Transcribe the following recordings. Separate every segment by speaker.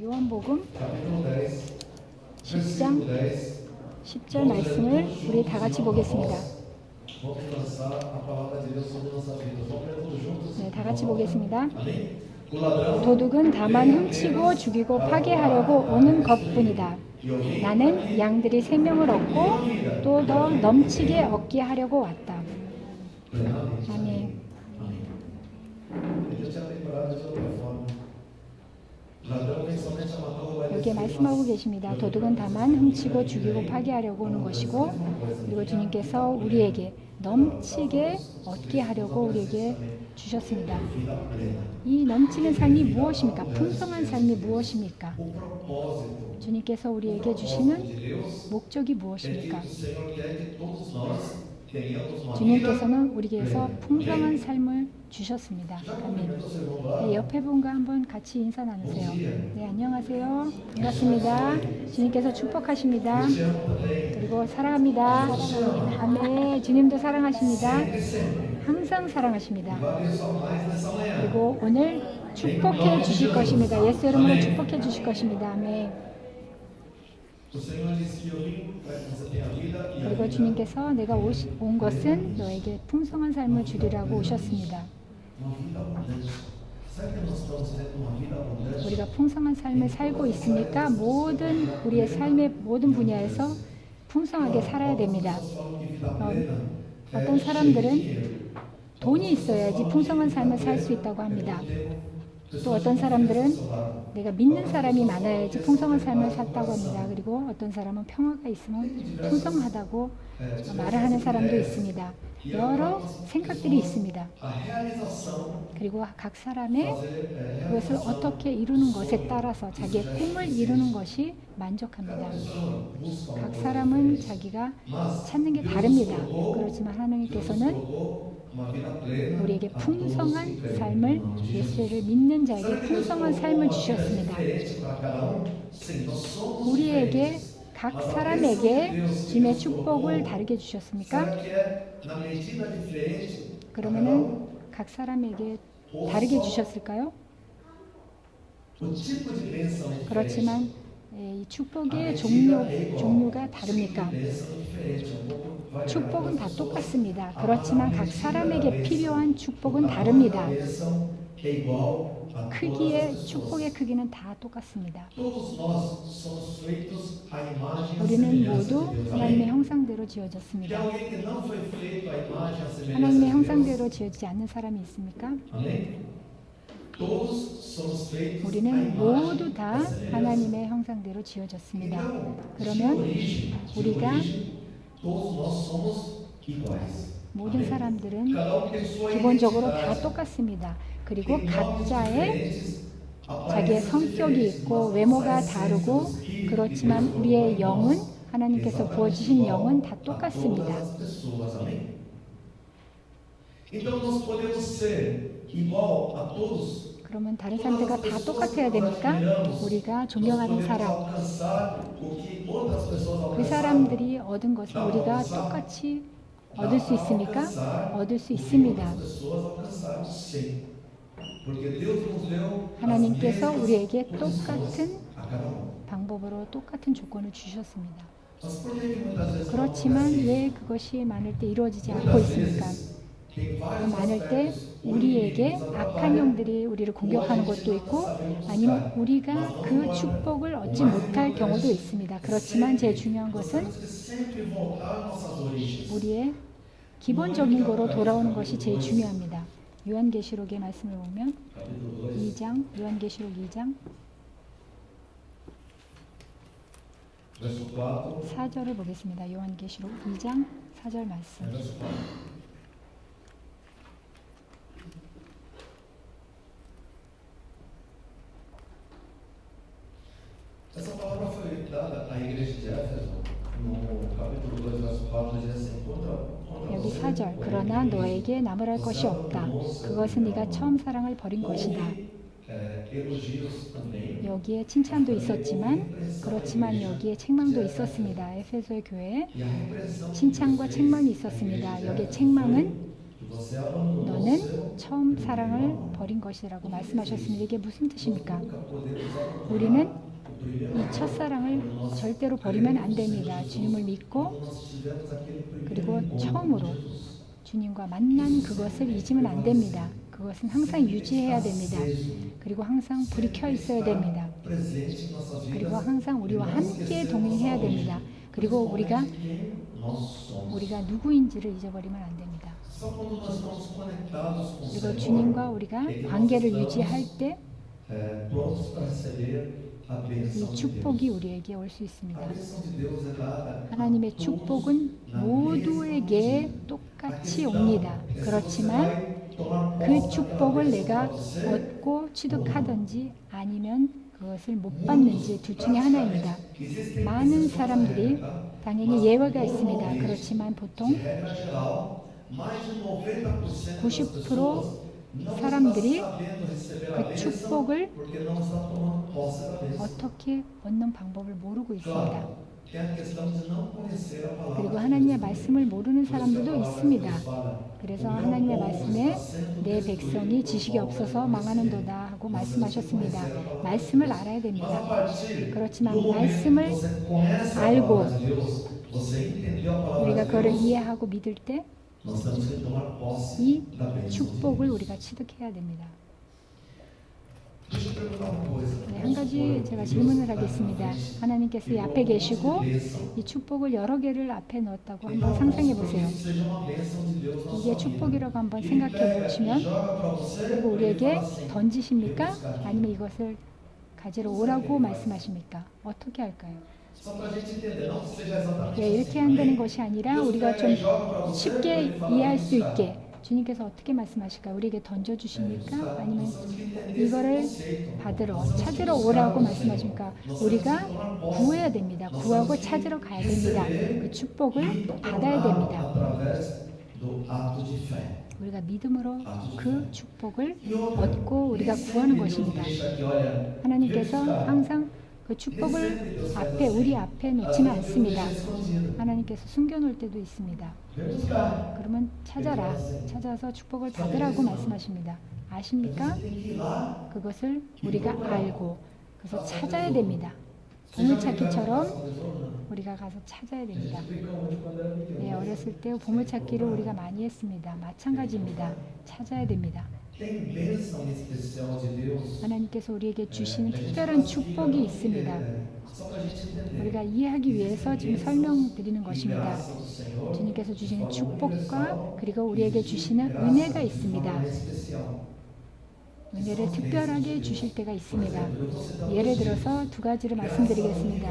Speaker 1: 요한복음 10장 10절 말씀을 우리 다 같이 보겠습니다. 네, 다 같이 보겠습니다. 도둑은 다만 훔치고 죽이고 파괴하려고 오는 것뿐이다. 나는 양들이 생명을 얻고 또 더 넘치게 얻게 하려고 왔다. 아멘. 여기에 말씀하고 계십니다. 도둑은 다만 훔치고 죽이고 파괴하려고 오는 것이고, 그리고 주님께서 우리에게 넘치게 얻게 하려고 우리에게 주셨습니다. 이 넘치는 삶이 무엇입니까? 풍성한 삶이 무엇입니까? 주님께서 우리에게 주시는 목적이 무엇입니까? 주님께서는 우리에게서 풍성한 삶을 주셨습니다. 아멘. 네, 옆에 분과 한번 같이 인사 나누세요. 네, 안녕하세요. 반갑습니다. 주님께서 축복하십니다. 그리고 사랑합니다. 아멘. 주님도 사랑하십니다. 항상 사랑하십니다. 그리고 오늘 축복해 주실 것입니다. 예수 이름으로 축복해 주실 것입니다. 아멘. 그리고 주님께서 내가 온 것은 너에게 풍성한 삶을 주리라고 오셨습니다. 우리가 풍성한 삶을 살고 있으니까 우리의 삶의 모든 분야에서 풍성하게 살아야 됩니다. 어떤 사람들은 돈이 있어야지 풍성한 삶을 살 수 있다고 합니다. 또 어떤 사람들은 내가 믿는 사람이 많아야지 풍성한 삶을 살다고 합니다. 그리고 어떤 사람은 평화가 있으면 풍성하다고 말을 하는 사람도 있습니다. 여러 생각들이 있습니다. 그리고 각 사람의 그것을 어떻게 이루는 것에 따라서 자기의 꿈을 이루는 것이 만족합니다. 각 사람은 자기가 찾는 게 다릅니다. 그렇지만 하나님께서는 우리에게 풍성한 삶을, 예수를 믿는 자에게 풍성한 삶을 주셨습니다. 우리에게 각 사람에게 주님의 축복을 다르게 주셨습니까? 그러면은 각 사람에게 다르게 주셨을까요? 그렇지만 이 축복의 종류가 다릅니까? 축복은 다 똑같습니다. 그렇지만 각 사람에게 필요한 축복은 다릅니다. 축복의 크기는 다 똑같습니다. 우리는 모두 하나님의 형상대로 지어졌습니다. 하나님의 형상대로 지어지지 않는 사람이 있습니까? 우리는 모두 다 하나님의 형상대로 지어졌습니다. 그러면 우리가 모든 사람들은 기본적으로 다 똑같습니다. 그리고 각자의 자기의 성격이 있고 외모가 다르고, 그렇지만 우리의 영은, 하나님께서 부어주신 영은 다 똑같습니다. 그러면 다른 사람들과 다 똑같아야 됩니까? 우리가 존경하는 사람, 그 사람들이 얻은 것을 우리가 똑같이 얻을 수 있습니까? 얻을 수 있습니다. 하나님께서 우리에게 똑같은 방법으로 똑같은 조건을 주셨습니다. 그렇지만 왜 그것이 많을 때 이루어지지 않고 있습니까? 많을 때 우리에게 악한 영들이 우리를 공격하는 것도 있고, 아니면 우리가 그 축복을 얻지 못할 경우도 있습니다. 그렇지만 제일 중요한 것은 우리의 기본적인 거로 돌아오는 것이 제일 중요합니다. 요한계시록의 말씀을 보면 요한계시록 2장 4절을 보겠습니다. 요한계시록 2장 4절 말씀.
Speaker 2: Essa palavra foi dada à igreja de Éfeso no capítulo 2, verso 4, diz assim:
Speaker 1: 여기 4절. 그러나 너에게 나무랄 것이 없다. 그것은 네가 처음 사랑을 버린 것이다. 여기에 칭찬도 있었지만, 그렇지만 여기에 책망도 있었습니다. 에페소의 교회에 칭찬과 책망이 있었습니다. 여기에 책망은
Speaker 2: Você abandonou o
Speaker 1: 너는
Speaker 2: seu
Speaker 1: 처음
Speaker 2: primeiro
Speaker 1: 사랑을
Speaker 2: amor.
Speaker 1: 버린 것이라고 말씀하셨습니다. 이게 무슨 뜻입니까?
Speaker 2: Nunca podemos abandonar
Speaker 1: 우리는
Speaker 2: o primeiro
Speaker 1: 이
Speaker 2: amor.
Speaker 1: 첫사랑을
Speaker 2: Quando nós
Speaker 1: 절대로 버리면 안
Speaker 2: cremos no Senhor
Speaker 1: 됩니다.
Speaker 2: Jesus,
Speaker 1: 주님을 믿고
Speaker 2: quando nós tivemos aquele primeiro
Speaker 1: 그리고
Speaker 2: encontro com
Speaker 1: 처음으로
Speaker 2: Jesus,
Speaker 1: 주님과 만난 그것을 잊으면 안 됩니다. 그것은 항상 유지해야 됩니다. 그리고 항상 불이 켜 있어야 됩니다.
Speaker 2: presente em nossa vida.
Speaker 1: 그리고 항상 우리와
Speaker 2: e não
Speaker 1: 함께
Speaker 2: esquecer
Speaker 1: 동행해야
Speaker 2: nossa origem,
Speaker 1: 됩니다. 그리고 우리가
Speaker 2: principalmente quem nós somos.
Speaker 1: 우리가 누구인지를 잊어버리면 안 됩니다.
Speaker 2: Só quando nós estamos conectados com o
Speaker 1: 그리고
Speaker 2: Senhor,
Speaker 1: 주님과 우리가
Speaker 2: é que nós
Speaker 1: 관계를
Speaker 2: estamos,
Speaker 1: 유지할 때
Speaker 2: prontos para receber a
Speaker 1: 이
Speaker 2: bênção de Deus.
Speaker 1: 축복이 우리에게 올 수 있습니다.
Speaker 2: A bênção de Deus é dada a
Speaker 1: 하나님의
Speaker 2: todos
Speaker 1: 축복은
Speaker 2: na
Speaker 1: 모두에게
Speaker 2: mesma
Speaker 1: 똑같이
Speaker 2: medida.
Speaker 1: 옵니다.
Speaker 2: É se você
Speaker 1: 그렇지만
Speaker 2: vai tomar
Speaker 1: 그
Speaker 2: posse
Speaker 1: 축복을
Speaker 2: daquela
Speaker 1: 내가
Speaker 2: bênção para você,
Speaker 1: 얻고 취득하든지 아니면 그것을 못 받는지 둘 중에 하나입니다.
Speaker 2: existem
Speaker 1: 많은
Speaker 2: exceções à
Speaker 1: 사람들이
Speaker 2: regra,
Speaker 1: 당연히
Speaker 2: mas
Speaker 1: 예외가 있습니다.
Speaker 2: normalmente,
Speaker 1: 그렇지만
Speaker 2: de
Speaker 1: 보통
Speaker 2: regra geral, mais de 90% das
Speaker 1: 90%
Speaker 2: pessoas não
Speaker 1: 사람들이
Speaker 2: está sabendo receber a
Speaker 1: 그
Speaker 2: bênção
Speaker 1: 축복을
Speaker 2: porque não está tomando posse da bênção.
Speaker 1: 어떻게 얻는 방법을 모르고 있습니다.
Speaker 2: Claro, que é a questão de não conhecer a palavra
Speaker 1: 그리고
Speaker 2: de
Speaker 1: 하나님의
Speaker 2: Deus.
Speaker 1: 말씀을 모르는
Speaker 2: Por isso que a
Speaker 1: 사람들도
Speaker 2: palavra de
Speaker 1: 있습니다.
Speaker 2: Deus fala,
Speaker 1: 그래서
Speaker 2: "O meu
Speaker 1: 하나님의
Speaker 2: povo
Speaker 1: 말씀에
Speaker 2: está sendo
Speaker 1: 내
Speaker 2: destruído
Speaker 1: 백성이
Speaker 2: por
Speaker 1: 지식이
Speaker 2: falta de
Speaker 1: 없어서
Speaker 2: conhecimento."
Speaker 1: 망하는도다 하고
Speaker 2: Nós
Speaker 1: 말씀하셨습니다.
Speaker 2: temos que conhecer a palavra de
Speaker 1: 말씀을
Speaker 2: Deus.
Speaker 1: 알아야
Speaker 2: Mas a
Speaker 1: 됩니다.
Speaker 2: partir
Speaker 1: 그렇지만
Speaker 2: do momento que
Speaker 1: 말씀을
Speaker 2: você conhece a
Speaker 1: 알고
Speaker 2: palavra de Deus, você entendeu a palavra
Speaker 1: 우리가
Speaker 2: de
Speaker 1: 그걸
Speaker 2: Deus,
Speaker 1: 이해하고 믿을 때 이
Speaker 2: nós temos que tomar posse da bênção de
Speaker 1: 축복을
Speaker 2: Deus.
Speaker 1: 우리가 취득해야 됩니다.
Speaker 2: Deixa eu perguntar uma coisa.
Speaker 1: 네, 한 가지 제가 질문을 하겠습니다. 하나님께서 이 앞에 계시고 이 축복을 여러 개를 앞에 넣었다고 한번 상상해 보세요.
Speaker 2: seja uma bênção de Deus na
Speaker 1: 이게
Speaker 2: sua vida.
Speaker 1: 축복이라고 한번
Speaker 2: Ele
Speaker 1: 생각해
Speaker 2: pega e
Speaker 1: 보시면
Speaker 2: joga para você,
Speaker 1: 그리고
Speaker 2: ele
Speaker 1: 우리에게
Speaker 2: fala assim,
Speaker 1: 던지십니까?
Speaker 2: "Vem buscar aqui."
Speaker 1: 아니면 이것을 가지러 오라고 말씀하십니까? 어떻게 할까요?
Speaker 2: Só para a gente entender, não que seja exatamente
Speaker 1: 예, 이렇게
Speaker 2: assim,
Speaker 1: 한다는
Speaker 2: amém?
Speaker 1: 것이 아니라
Speaker 2: Deus
Speaker 1: 우리가
Speaker 2: pega
Speaker 1: 좀
Speaker 2: e joga para você,
Speaker 1: 쉽게
Speaker 2: ele fala,
Speaker 1: 이해할
Speaker 2: "Vem
Speaker 1: 수
Speaker 2: buscar."
Speaker 1: 있게 주님께서 어떻게 말씀하실까? 우리에게 던져주십니까?
Speaker 2: Buscar.
Speaker 1: 아니면
Speaker 2: Nós temos que entender esse
Speaker 1: 이거를
Speaker 2: conceito.
Speaker 1: 받으러
Speaker 2: Nós temos que
Speaker 1: 찾으러
Speaker 2: buscar
Speaker 1: 오라고
Speaker 2: o
Speaker 1: 말씀하십니까?
Speaker 2: Senhor. Nós temos
Speaker 1: 우리가
Speaker 2: que tomar posse.
Speaker 1: 구해야 됩니다.
Speaker 2: Nós
Speaker 1: 구하고
Speaker 2: temos que
Speaker 1: 찾으러 가야 됩니다.
Speaker 2: receber
Speaker 1: 그 축복을
Speaker 2: e
Speaker 1: 받아야
Speaker 2: tomar
Speaker 1: 됩니다.
Speaker 2: através do ato de fé.
Speaker 1: 우리가 믿음으로 그 축복을
Speaker 2: E outra,
Speaker 1: 얻고 우리가
Speaker 2: nem
Speaker 1: 구하는
Speaker 2: sempre Deus
Speaker 1: 것입니다.
Speaker 2: deixa aqui, olha,
Speaker 1: 하나님께서
Speaker 2: vem buscar.
Speaker 1: 항상 그 축복을 앞에 우리 앞에 놓지는 않습니다. 하나님께서 숨겨놓을 때도 있습니다.
Speaker 2: Vem buscar.
Speaker 1: 그러면 찾아라. 찾아서 축복을 받으라고 말씀하십니다. 아십니까?
Speaker 2: Tem que ir lá.
Speaker 1: 그것을 우리가 알고 그래서 찾아야 됩니다. 보물찾기처럼 우리가 가서 찾아야 됩니다. 네, 어렸을 때 보물찾기를 우리가 많이 했습니다. 마찬가지입니다. 찾아야 됩니다.
Speaker 2: Tem bênção especial de Deus.
Speaker 1: 하나님께서 우리에게 주시는 특별한 축복이 있습니다.
Speaker 2: Só para a gente entender.
Speaker 1: 우리가 이해하기 위해서 지금 설명드리는
Speaker 2: E
Speaker 1: 것입니다.
Speaker 2: graça do Senhor.
Speaker 1: 주님께서 주시는 축복과 그리고 우리에게 주시는 은혜가 있습니다.
Speaker 2: especial.
Speaker 1: 은혜를 특별하게 주실 때가 있습니다. 예를 들어서 두 가지를 말씀드리겠습니다.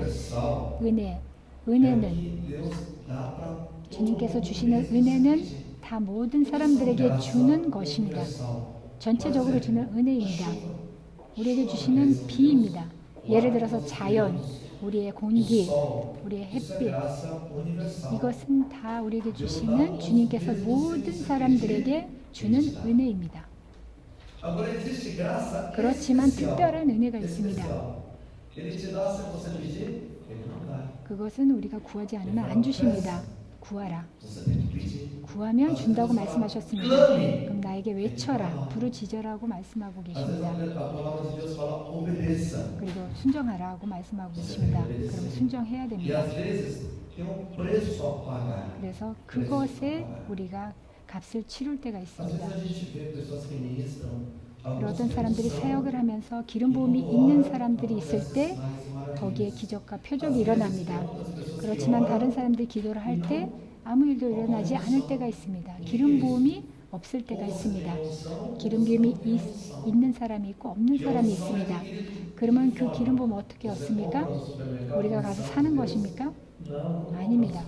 Speaker 1: 은혜. 은혜는
Speaker 2: Deus dá para
Speaker 1: 주님께서 주시는 은혜는 다 모든 사람들에게 주는 것입니다. 전체적으로 주는 은혜입니다. 우리에게 주시는 비입니다. 예를 들어서 자연, 우리의 공기, 우리의 햇빛,
Speaker 2: graça universal.
Speaker 1: 이것은 다 우리에게 주시는 주님께서 모든 사람들에게 주는 은혜입니다.
Speaker 2: Agora existe graça
Speaker 1: 그렇지만
Speaker 2: especial.
Speaker 1: 특별한 은혜가 있습니다.
Speaker 2: Especial. Ele te dá sem você pedir, ele não dá.
Speaker 1: 그것은 우리가 구하지 않으면 안 주십니다. 구하라.
Speaker 2: Você tem que pedir.
Speaker 1: 구하면 준다고 말씀하셨습니다. 그럼 나에게 외쳐라. 부르짖으라고 말씀하고
Speaker 2: Às vezes
Speaker 1: 계십니다.
Speaker 2: a palavra de Deus fala obedeça.
Speaker 1: 그리고 순종하라고 말씀하고 계십니다. 그럼 순종해야
Speaker 2: E
Speaker 1: 됩니다.
Speaker 2: às vezes tem preço a pagar.
Speaker 1: 그래서 그것에 우리가 값을 치룰 때가
Speaker 2: Às vezes
Speaker 1: 있습니다.
Speaker 2: a gente vê pessoas que ministram.
Speaker 1: 그리고 어떤 사람들이 사역을 하면서 기름 부음이 있는 사람들이 있을 때 거기에 기적과 표적이 일어납니다. 그렇지만 다른 사람들이 기도를 할 때 아무 일도 일어나지 않을 때가 있습니다. 기름 부음이 없을 때가 있습니다. 기름 부음이 있는 사람이 있고 없는 사람이 있습니다. 그러면 그 기름 부음 어떻게 얻습니까? 우리가 가서 사는 것입니까? 아닙니다.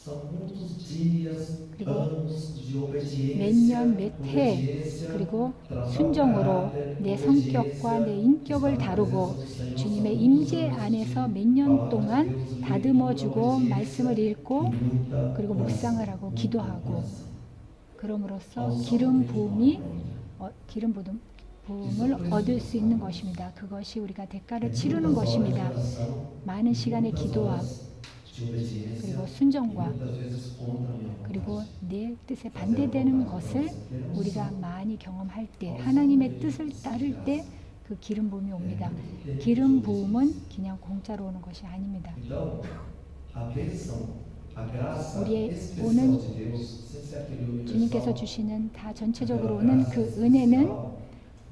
Speaker 2: São muitos dias,
Speaker 1: 그리고
Speaker 2: anos de obediência,
Speaker 1: 몇 년, 몇 해,
Speaker 2: obediência,
Speaker 1: 그리고
Speaker 2: trabalhar,
Speaker 1: 순종으로 내 성격과 내 인격을 다루고 주님의 임재 안에서 몇 년 동안 다듬어주고 말씀을 읽고 그리고 묵상을 하고 기도하고 그럼으로써 기름 부음을 얻을 수 있는 것입니다. 그것이 우리가 대가를 치르는 것입니다. 많은 시간의 기도와
Speaker 2: de obediência
Speaker 1: 그리고
Speaker 2: e
Speaker 1: 순종과
Speaker 2: muitas vezes contra a minha
Speaker 1: 그리고
Speaker 2: vontade.
Speaker 1: 내 뜻에 반대되는 것을 우리가 많이 경험할 때 하나님의 뜻을 따를 때 그 기름 부음이 옵니다. 기름 부음은 그냥 공짜로 오는 것이 아닙니다.
Speaker 2: Então, a bênção, a graça
Speaker 1: 우리의
Speaker 2: especial
Speaker 1: 오는
Speaker 2: de Deus, sem ser aquele
Speaker 1: 주님께서
Speaker 2: universal,
Speaker 1: 주시는 다
Speaker 2: aquela
Speaker 1: 전체적으로 오는 그
Speaker 2: graça
Speaker 1: 은혜는
Speaker 2: especial,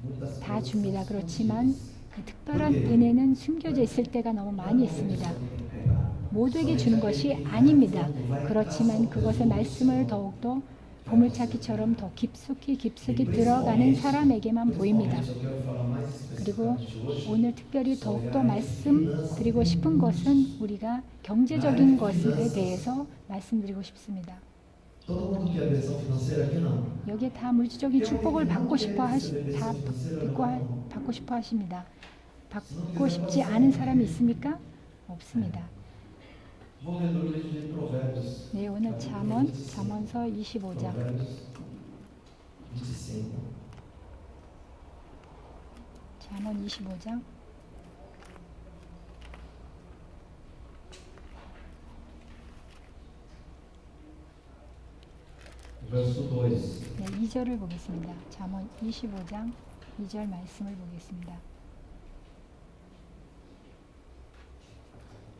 Speaker 2: muitas
Speaker 1: 다
Speaker 2: coisas
Speaker 1: 줍니다.
Speaker 2: são
Speaker 1: 그렇지만
Speaker 2: escondidas.
Speaker 1: 그 특별한 은혜는 숨겨져 있을 때가 너무 많이 있습니다. 모두에게 주는 것이 아닙니다. 그렇지만 그것의 말씀을 더욱더 보물찾기처럼 더 깊숙이 들어가는 사람에게만 보입니다. 그리고 오늘 특별히 더욱더 말씀드리고 싶은 것은 우리가 경제적인 것에 대해서 말씀드리고 싶습니다.
Speaker 2: Todo mundo quer bênção financeira aqui não?
Speaker 1: 여기에 다 물질적인 축복을 받고 싶어 하십니다. 받고 싶지 않은 사람이 있습니까? 없습니다.
Speaker 2: Vou ler o livro de Provérbios.
Speaker 1: 네, 오늘 잠언서 25장.
Speaker 2: Provérbios 25.
Speaker 1: 잠언 25장.
Speaker 2: Verso 2.
Speaker 1: 네, 2절을 보겠습니다. 잠언 25장 2절 말씀을 보겠습니다.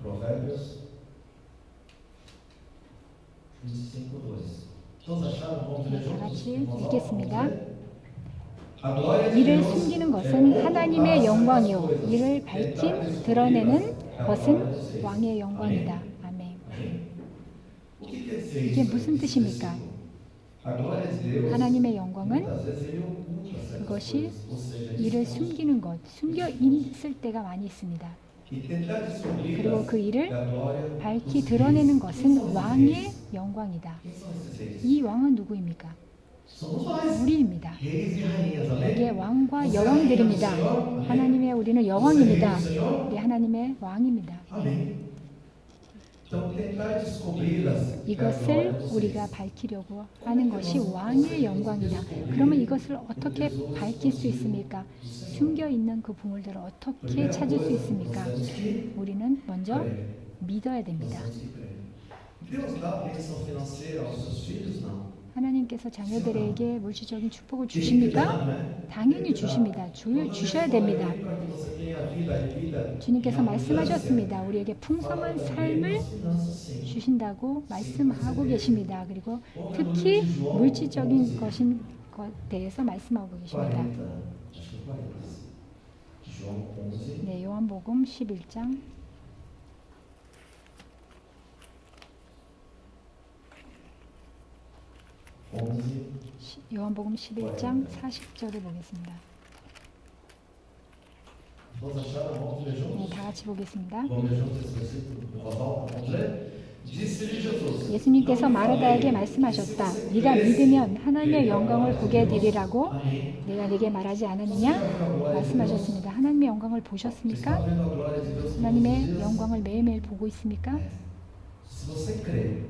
Speaker 2: Provérbios 25, 2. Todos acharam? Vamos ler
Speaker 1: 다
Speaker 2: juntos?
Speaker 1: 같이
Speaker 2: Vamos lá?
Speaker 1: 읽겠습니다.
Speaker 2: A glória de
Speaker 1: 이를
Speaker 2: Deus
Speaker 1: 숨기는
Speaker 2: é
Speaker 1: 것은 하나님의
Speaker 2: ocultar
Speaker 1: 영광이요
Speaker 2: as coisas.
Speaker 1: 이를 밝힌 드러내는 것은 왕의 영광이다. 아멘.
Speaker 2: O que quer dizer
Speaker 1: 이게
Speaker 2: isso?
Speaker 1: 무슨 뜻입니까?
Speaker 2: A glória de Deus,
Speaker 1: 하나님의 영광은
Speaker 2: muitas vezes ele oculta certas
Speaker 1: 그것이
Speaker 2: coisas, ou seja,
Speaker 1: 이를
Speaker 2: estão-
Speaker 1: 숨기는 것, 숨겨 있을 때가 많이 있습니다.
Speaker 2: E tentar descobrir
Speaker 1: 그리고 그 일을
Speaker 2: a glória
Speaker 1: 밝히
Speaker 2: dos
Speaker 1: 드러내는
Speaker 2: reis.
Speaker 1: 것은 왕의 영광이다.
Speaker 2: Quem são esses reis?
Speaker 1: 이 왕은 누구입니까?
Speaker 2: Somos nós.
Speaker 1: 우리입니다.
Speaker 2: Reis e rainhas, amém?
Speaker 1: 이게 왕과 여왕들입니다. 하나님의 우리는 여왕입니다. 우리 하나님의 왕입니다.
Speaker 2: Amém. Então, tentar descobrir
Speaker 1: 이것을 우리가 밝히려고 하는 것이 왕의 영광이다. 그러면 이것을 어떻게 밝힐 수 있습니까? 숨겨 있는 그 보물들을 어떻게 찾을 수 있습니까? 우리는 먼저 믿어야 됩니다.
Speaker 2: Deus dá bênção financeira aos seus filhos? Não.
Speaker 1: 하나님께서 자녀들에게 물질적인 축복을 주십니까? 당연히 주십니다. 주셔야 됩니다.
Speaker 2: Você tem a vida, a vida.
Speaker 1: 주님께서 말씀하셨습니다. 우리에게 풍성한 삶을 주신다고 말씀하고 계십니다. 그리고 특히 물질적인 것에 대해서 말씀하고 계십니다.
Speaker 2: 40. Acho que 40. João 11.
Speaker 1: 네, 요한복음 11장
Speaker 2: 11.
Speaker 1: 요한복음 11장 40절을 보겠습니다.
Speaker 2: Todos acharam? Vamos ler
Speaker 1: 네,
Speaker 2: juntos?
Speaker 1: 다 같이 보겠습니다.
Speaker 2: Vamos ler juntos esse versículo? Em voz alta? Vamos ler? Disse-lhe Jesus.
Speaker 1: 예수님께서 마르다에게 말씀하셨다. 네가 믿으면 하나님의 영광을 보게 되리라고
Speaker 2: Amém.
Speaker 1: 내가 네게 말하지 않았느냐? 말씀하셨습니다. 하나님의 영광을 보셨습니까?
Speaker 2: Está vendo a glória de Deus todos os
Speaker 1: 하나님의
Speaker 2: dias?
Speaker 1: 영광을 매일매일 보고 있습니까?
Speaker 2: Se você crer,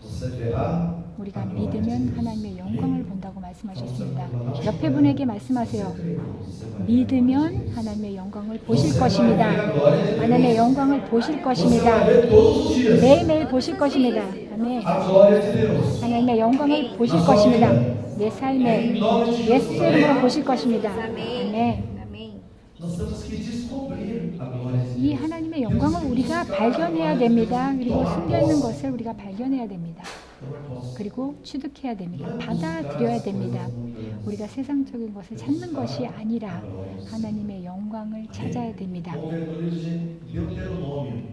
Speaker 2: você verá
Speaker 1: 우리가
Speaker 2: a glória de
Speaker 1: 믿으면
Speaker 2: Deus.
Speaker 1: 하나님의 영광을 본다고 말씀하셨습니다.
Speaker 2: Amém.
Speaker 1: 옆에 분에게 말씀하세요.
Speaker 2: Você crê, você vai ver.
Speaker 1: 믿으면 하나님의 영광을 보실 것입니다. 하나님의 영광을 보실
Speaker 2: Você vai
Speaker 1: 것입니다.
Speaker 2: ver todos os dias
Speaker 1: 매일매일 보실 것입니다. 아멘.
Speaker 2: a glória de Deus.
Speaker 1: 하나님의 영광을 보실 것입니다. 내 삶에 예수 이름으로 보실 것입니다. 아멘.
Speaker 3: Amém.
Speaker 2: Nós temos que descobrir a glória de
Speaker 1: 이
Speaker 2: Deus.
Speaker 1: 하나님의 영광을 우리가 발견해야 됩니다. 그리고 숨겨있는 것을 우리가 발견해야 됩니다.
Speaker 2: Então eu posso.
Speaker 1: 그리고 취득해야 됩니다. 받아들여야 됩니다. 우리가 세상적인 것을 찾는 것이 아니라 하나님의 영광을 찾아야 됩니다.
Speaker 2: Vamos ver no livro de Deuteronômio.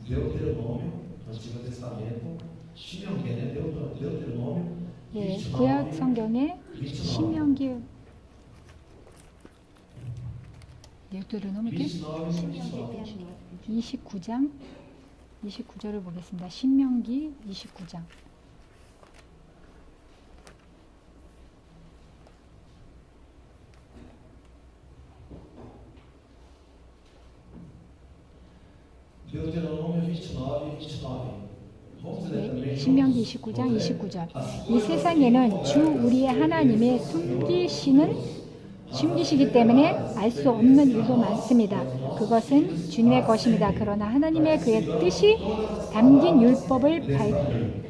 Speaker 2: Deuteronômio, no Antigo Testamento. Shimeon, né? Deuteronômio.
Speaker 1: 예, 구약 성경에
Speaker 2: 29.
Speaker 1: 신명기 deuteronomio 29장 29절을 보겠습니다. 신명기 29장.
Speaker 2: Deuteronômio 29, 29. Vamos ler também.
Speaker 1: 네, 신명기 29장 29절. 이 세상에는 주 우리의 하나님의 숨기시는 숨기시기 때문에 알 수 없는 일도 많습니다. 그것은 주님의 것입니다. 그러나 하나님의 그의 뜻이 담긴 율법을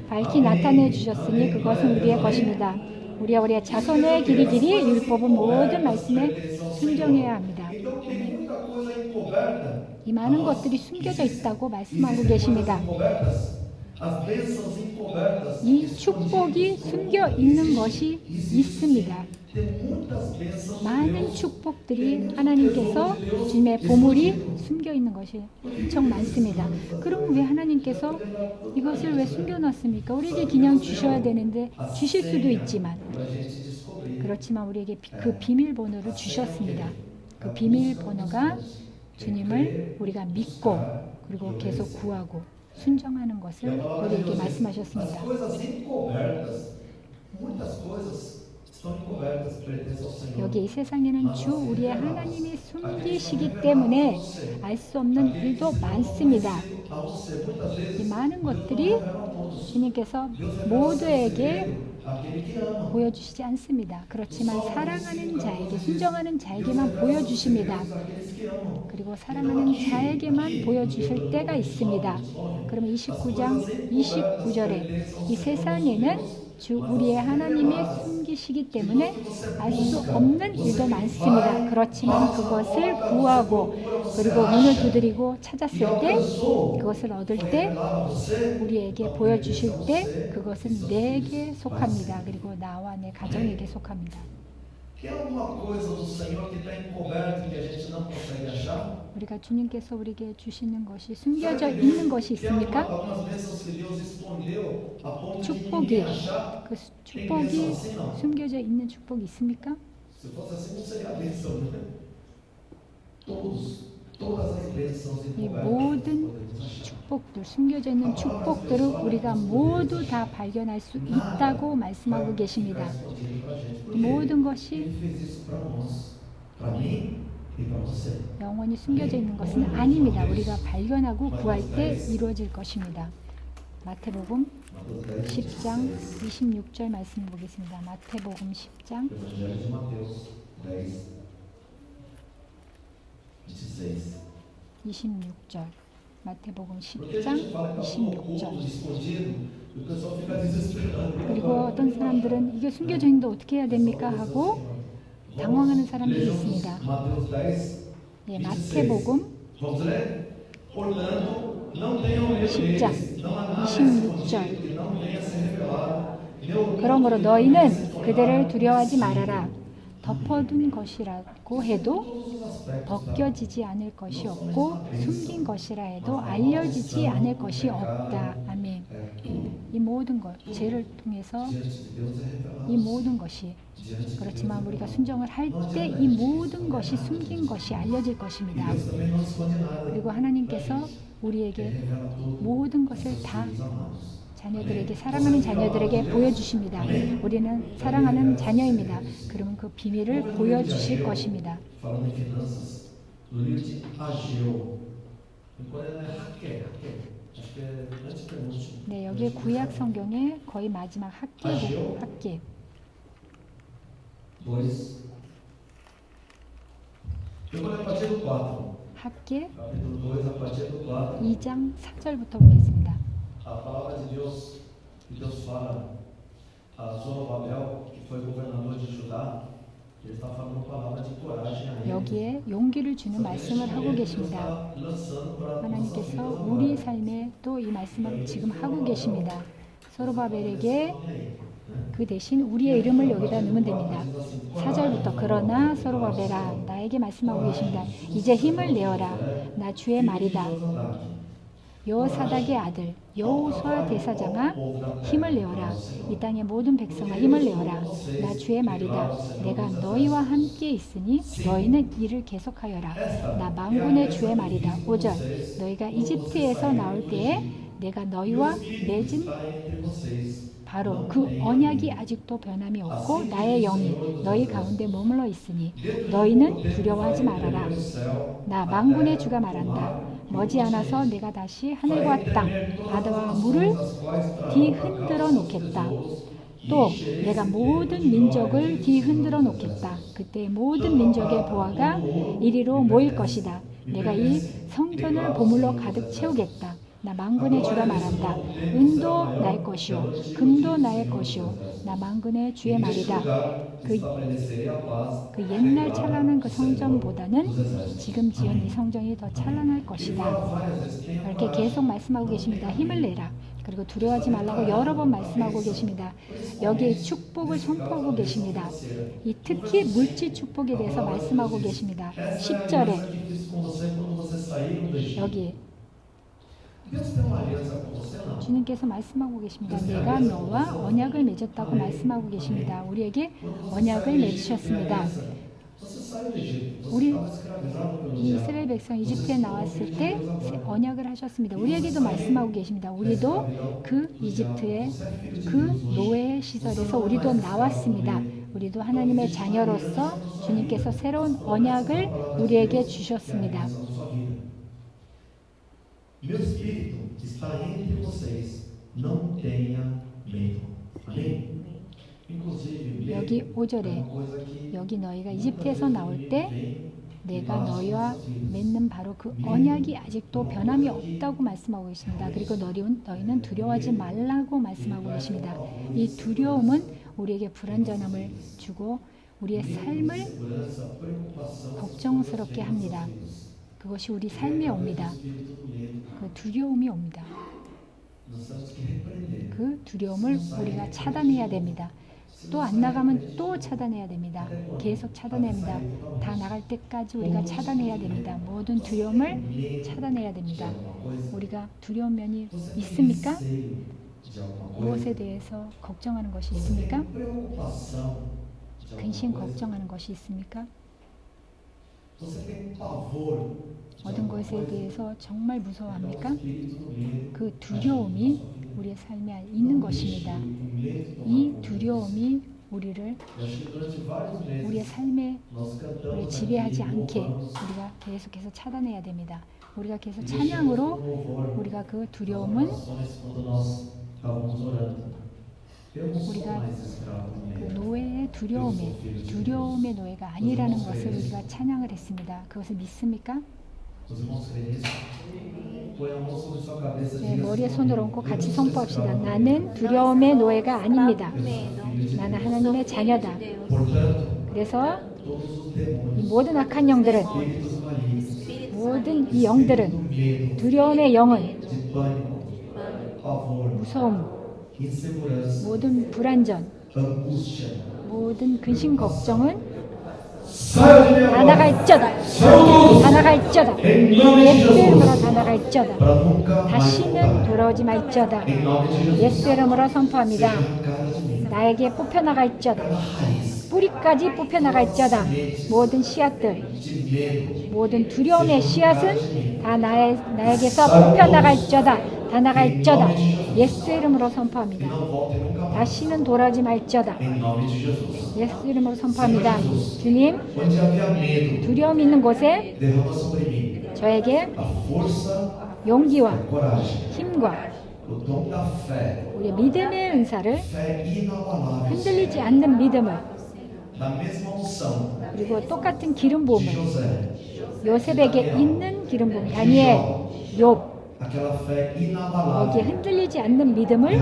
Speaker 1: 밝히 나타내 주셨으니 그것은 우리의 것입니다. 우리의 자손의 길이 율법은 모든 말씀에 순종해야 합니다.
Speaker 2: Então tem
Speaker 1: 아멘.
Speaker 2: muita coisa encoberta.
Speaker 1: 이 많은 것들이 숨겨져 있다고 말씀하고 계십니다.
Speaker 2: As bênçãos encobertas.
Speaker 1: 이 축복이 숨겨 있는 것이 있습니다.
Speaker 2: Tem muitas bênçãos de
Speaker 1: 많은
Speaker 2: Deus.
Speaker 1: 축복들이 하나님께서 주님의 보물이 숨겨 있는 것이 엄청 많습니다. 그럼 왜 하나님께서 이것을 왜 숨겨놨습니까? 우리에게 그냥 주셔야 되는데 주실 수도 있지만
Speaker 2: Pra gente descobrir.
Speaker 1: 그렇지만 우리에게 그 비밀번호를 주셨습니다. 그 비밀번호가 주님을 우리가 믿고 그리고 계속 구하고 순종하는 것을 우리에게 말씀하셨습니다.
Speaker 2: As coisas encobertas, muitas coisas estão encobertas, pertencem ao Senhor.
Speaker 1: 여기 이 세상에는 주 우리의 하나님이 숨기시기 때문에 알 수 없는 일도 많습니다.
Speaker 2: A você, muitas vezes,
Speaker 1: 이 많은 것들이 주님께서 모두에게
Speaker 2: aquele que ama.
Speaker 1: 보여주시지 않습니다. 그렇지만 사랑하는 자에게, 순종하는 자에게만 보여주십니다.
Speaker 2: Aqueles que amam.
Speaker 1: 그리고 사랑하는 자에게만 보여주실 때가 있습니다. 그러면 29장 29절에 이 세상에는 주 우리의 하나님이 숨기시기 때문에 알 수 없는 일도 많습니다. 그렇지만 그것을 구하고 그리고 문을 두드리고 찾았을 때 그것을 얻을 때 우리에게 보여주실 때 그것은 내게 속합니다. 그리고 나와 내 가정에게 속합니다.
Speaker 2: Tem alguma coisa do Senhor que está encoberta e que a gente não consegue achar?
Speaker 1: 우리가 주님께서 우리에게 주시는 것이 숨겨져 있는 것이
Speaker 2: Tem
Speaker 1: 있습니까?
Speaker 2: algumas bênçãos que Deus escondeu a ponto de
Speaker 1: 축복이
Speaker 2: ninguém achar?
Speaker 1: 그 축복이 숨겨져 있는 축복이 있습니까?
Speaker 2: Se fosse assim, não seria bênção, né? Todas as bênçãos
Speaker 1: 이
Speaker 2: encobertas
Speaker 1: 모든
Speaker 2: podemos achar.
Speaker 1: 축복들, 숨겨져 있는 축복들을 우리가 모두 다 발견할 수 있다고 말씀하고 계십니다.
Speaker 2: Escondido pra gente. Por
Speaker 1: 이
Speaker 2: quê?
Speaker 1: 모든 것이
Speaker 2: Ele fez isso para nós, para mim e para você.
Speaker 1: 영원히 숨겨져 있는 것은 아닙니다. 우리가 발견하고 구할 때 이루어질 것입니다. 마태복음
Speaker 2: Mateus 10,
Speaker 1: 10장 26절 말씀 보겠습니다. 마태복음 10장
Speaker 2: Evangelho de Mateus 10, 26.
Speaker 1: 26절. 마태복음
Speaker 2: Porque a
Speaker 1: 10장
Speaker 2: gente fala que está oculto,
Speaker 1: 26절.
Speaker 2: escondido, e o pessoal fica desesperado.
Speaker 1: 그리고 어떤 사람들은 이게 숨겨져 있는데 어떻게 해야 됩니까? 하고 당황하는 사람들이 있습니다.
Speaker 2: Mateus 10,
Speaker 1: 예, 마태복음
Speaker 2: vamos ler? Portanto, não tenham medo
Speaker 1: 10장
Speaker 2: deles, não há nada
Speaker 1: 26절.
Speaker 2: escondido que não venha a ser revelado. Nem oculto
Speaker 1: 그러므로
Speaker 2: que
Speaker 1: 너희는
Speaker 2: não venha a ser
Speaker 1: 그들을 두려워하지 말아라. 덮어둔 것이라고 해도
Speaker 2: todos os aspectos.
Speaker 1: 벗겨지지 않을 것이 없고 숨긴 것이라 해도 알려지지 않을 것이 없다. 아멘. 이 모든 것, 죄를 통해서
Speaker 2: Diante de Deus é revelado.
Speaker 1: 이 모든 것이
Speaker 2: Diante de
Speaker 1: 그렇지만 우리가 순종을 할 때 이 모든 것이 숨긴 것이 알려질 것입니다.
Speaker 2: Deus também não esconde nada.
Speaker 1: 그리고 하나님께서
Speaker 2: Ele
Speaker 1: 우리에게
Speaker 2: revela tudo
Speaker 1: 모든
Speaker 2: aos
Speaker 1: 것을
Speaker 2: seus
Speaker 1: 다
Speaker 2: filhos amados.
Speaker 1: 자녀들에게 사랑하는 자녀들에게 보여주십니다. 우리는 사랑하는 자녀입니다. 그러면 그 비밀을 보여주실 것입니다.
Speaker 2: Falando em finanças, no livro de Ageu, quando ela é Raquel, acho que é antepenúltimo.
Speaker 1: 네, 여기 구약 성경의 거의 마지막 학계.
Speaker 2: 2. Eu vou ler a partir do 4.
Speaker 1: 학계
Speaker 2: Capítulo 2, a partir do 4.
Speaker 1: 2장 4절부터 보겠습니다.
Speaker 2: A palavra de Deus, que Deus fala a Zorobabel, que foi governador de Judá, ele está falando palavra de coragem a ele.
Speaker 1: 여기에 용기를 주는 말씀을 하고 계십니다. 하나님께서 우리 삶에 또 이 말씀을 지금 하고 계십니다. 소로바벨에게 그 대신 우리의 이름을 여기다 넣으면 됩니다. 4절부터 그러나 소로바벨아 나에게 말씀하고 계십니다. 이제 힘을 내어라. 나 주의 말이다. 여호사닥의 아들 여호수아 대사장아 힘을 내어라. 이 땅의 모든 백성아 힘을 내어라. 나 주의 말이다. 내가 너희와 함께 있으니 너희는 일을 계속하여라. 나 만군의 주의 말이다. 5절 너희가 이집트에서 나올 때에 내가 너희와 맺은 바로 그 언약이 아직도 변함이 없고 나의 영이 너희 가운데 머물러 있으니 너희는 두려워하지 말아라. 나 만군의 주가 말한다. 머지않아서 내가 다시 하늘과 땅, 바다와 물을 뒤흔들어 놓겠다. 또 내가 모든 민족을 뒤흔들어 놓겠다. 그때 모든 민족의 보화가 이리로 모일 것이다. 내가 이 성전을 보물로 가득 채우겠다. 나 만군의 주가 말한다. 은도 나의 것이요 금도 나의 것이요 나 만군의 주의 말이다. 그 옛날 찬란한 그 성전보다는 지금 지은 이 성전이 더 찬란할 것이다. 이렇게 계속 말씀하고 계십니다. 힘을 내라. 그리고 두려워하지 말라고 여러 번 말씀하고 계십니다. 여기에 축복을 선포하고 계십니다. 이 특히 물질 축복에 대해서 말씀하고 계십니다. 10절에 여기 주님께서 말씀하고 계십니다. 내가 너와 언약을 맺었다고 말씀하고 계십니다. 우리에게 언약을 맺으셨습니다. 우리 이스라엘 백성 이집트에 나왔을 때 언약을 하셨습니다. 우리에게도 말씀하고 계십니다. 우리도 그 이집트의 그 노예의 시설에서 우리도 나왔습니다. 우리도 하나님의 자녀로서 주님께서 새로운 언약을 우리에게 주셨습니다.
Speaker 2: Meu espírito está entre vocês. Não tenha medo. Amém? Inclusive,
Speaker 1: 여기 5절에 여기 너희가 이집트에서 나올 때 내가 너희와 맺는 바로 그 언약이 아직도 변함이 없다고 말씀하고 계십니다. 그리고 너희는 두려워하지 말라고 말씀하고 계십니다. 이 두려움은 우리에게 불안전함을 주고 우리의 삶을 걱정스럽게 합니다. 그것이 우리 삶에 옵니다. 그 두려움이 옵니다. 그 두려움을 우리가 차단해야 됩니다. 또 안 나가면 또 차단해야 됩니다. 계속 차단해야 합니다. 다 나갈 때까지 우리가 차단해야 됩니다. 모든 두려움을 차단해야 됩니다. 우리가 두려운 면이 있습니까? 무엇에 대해서 걱정하는 것이 있습니까? 근심 걱정하는 것이 있습니까? 어떤 것에 대해서 정말 무서워합니까? 그 두려움이 우리의 삶에 있는 것입니다. 이 두려움이 우리의 삶에 우리를 지배하지 않게 우리가 계속해서 차단해야 됩니다. 우리가 계속 찬양으로 우리가 그 두려움은 우리가 그 노예의 두려움의 노예가 아니라는 것을 우리가 찬양을 했습니다. 그것을 믿습니까? 네, 머리에 손을 얹고 같이 선포합시다. 나는 두려움의 노예가 아닙니다. 나는 하나님의 자녀다. 그래서 이 모든 악한 영들은 모든 이 영들은 두려움의 영은 무서움, 모든 불안전, 모든 근심 걱정은 다 나가 있죠다. 다 나가 있죠다. 예수의 이름으로 다 나가 있죠다. 다시는 돌아오지 말죠다. 예수의 이름으로 선포합니다. 나에게 뽑혀나가 있죠다. 뿌리까지 뽑혀나가 있죠다. 모든 씨앗들, 모든 두려움의 씨앗은 다 나에게서 뽑혀나가 있죠다. 다 나가 있죠다. 예수의 이름으로 선포합니다. 다시는 돌아오지 말죠다. 예수 이름으로 선포합니다. 주님, 두려움 있는 곳에 저에게 용기와 힘과 우리의 믿음의 은사를 흔들리지 않는 믿음을 그리고 똑같은 기름 부음을 요셉에게 있는 기름 부음 다니엘, 욥 거기에 흔들리지 않는 믿음을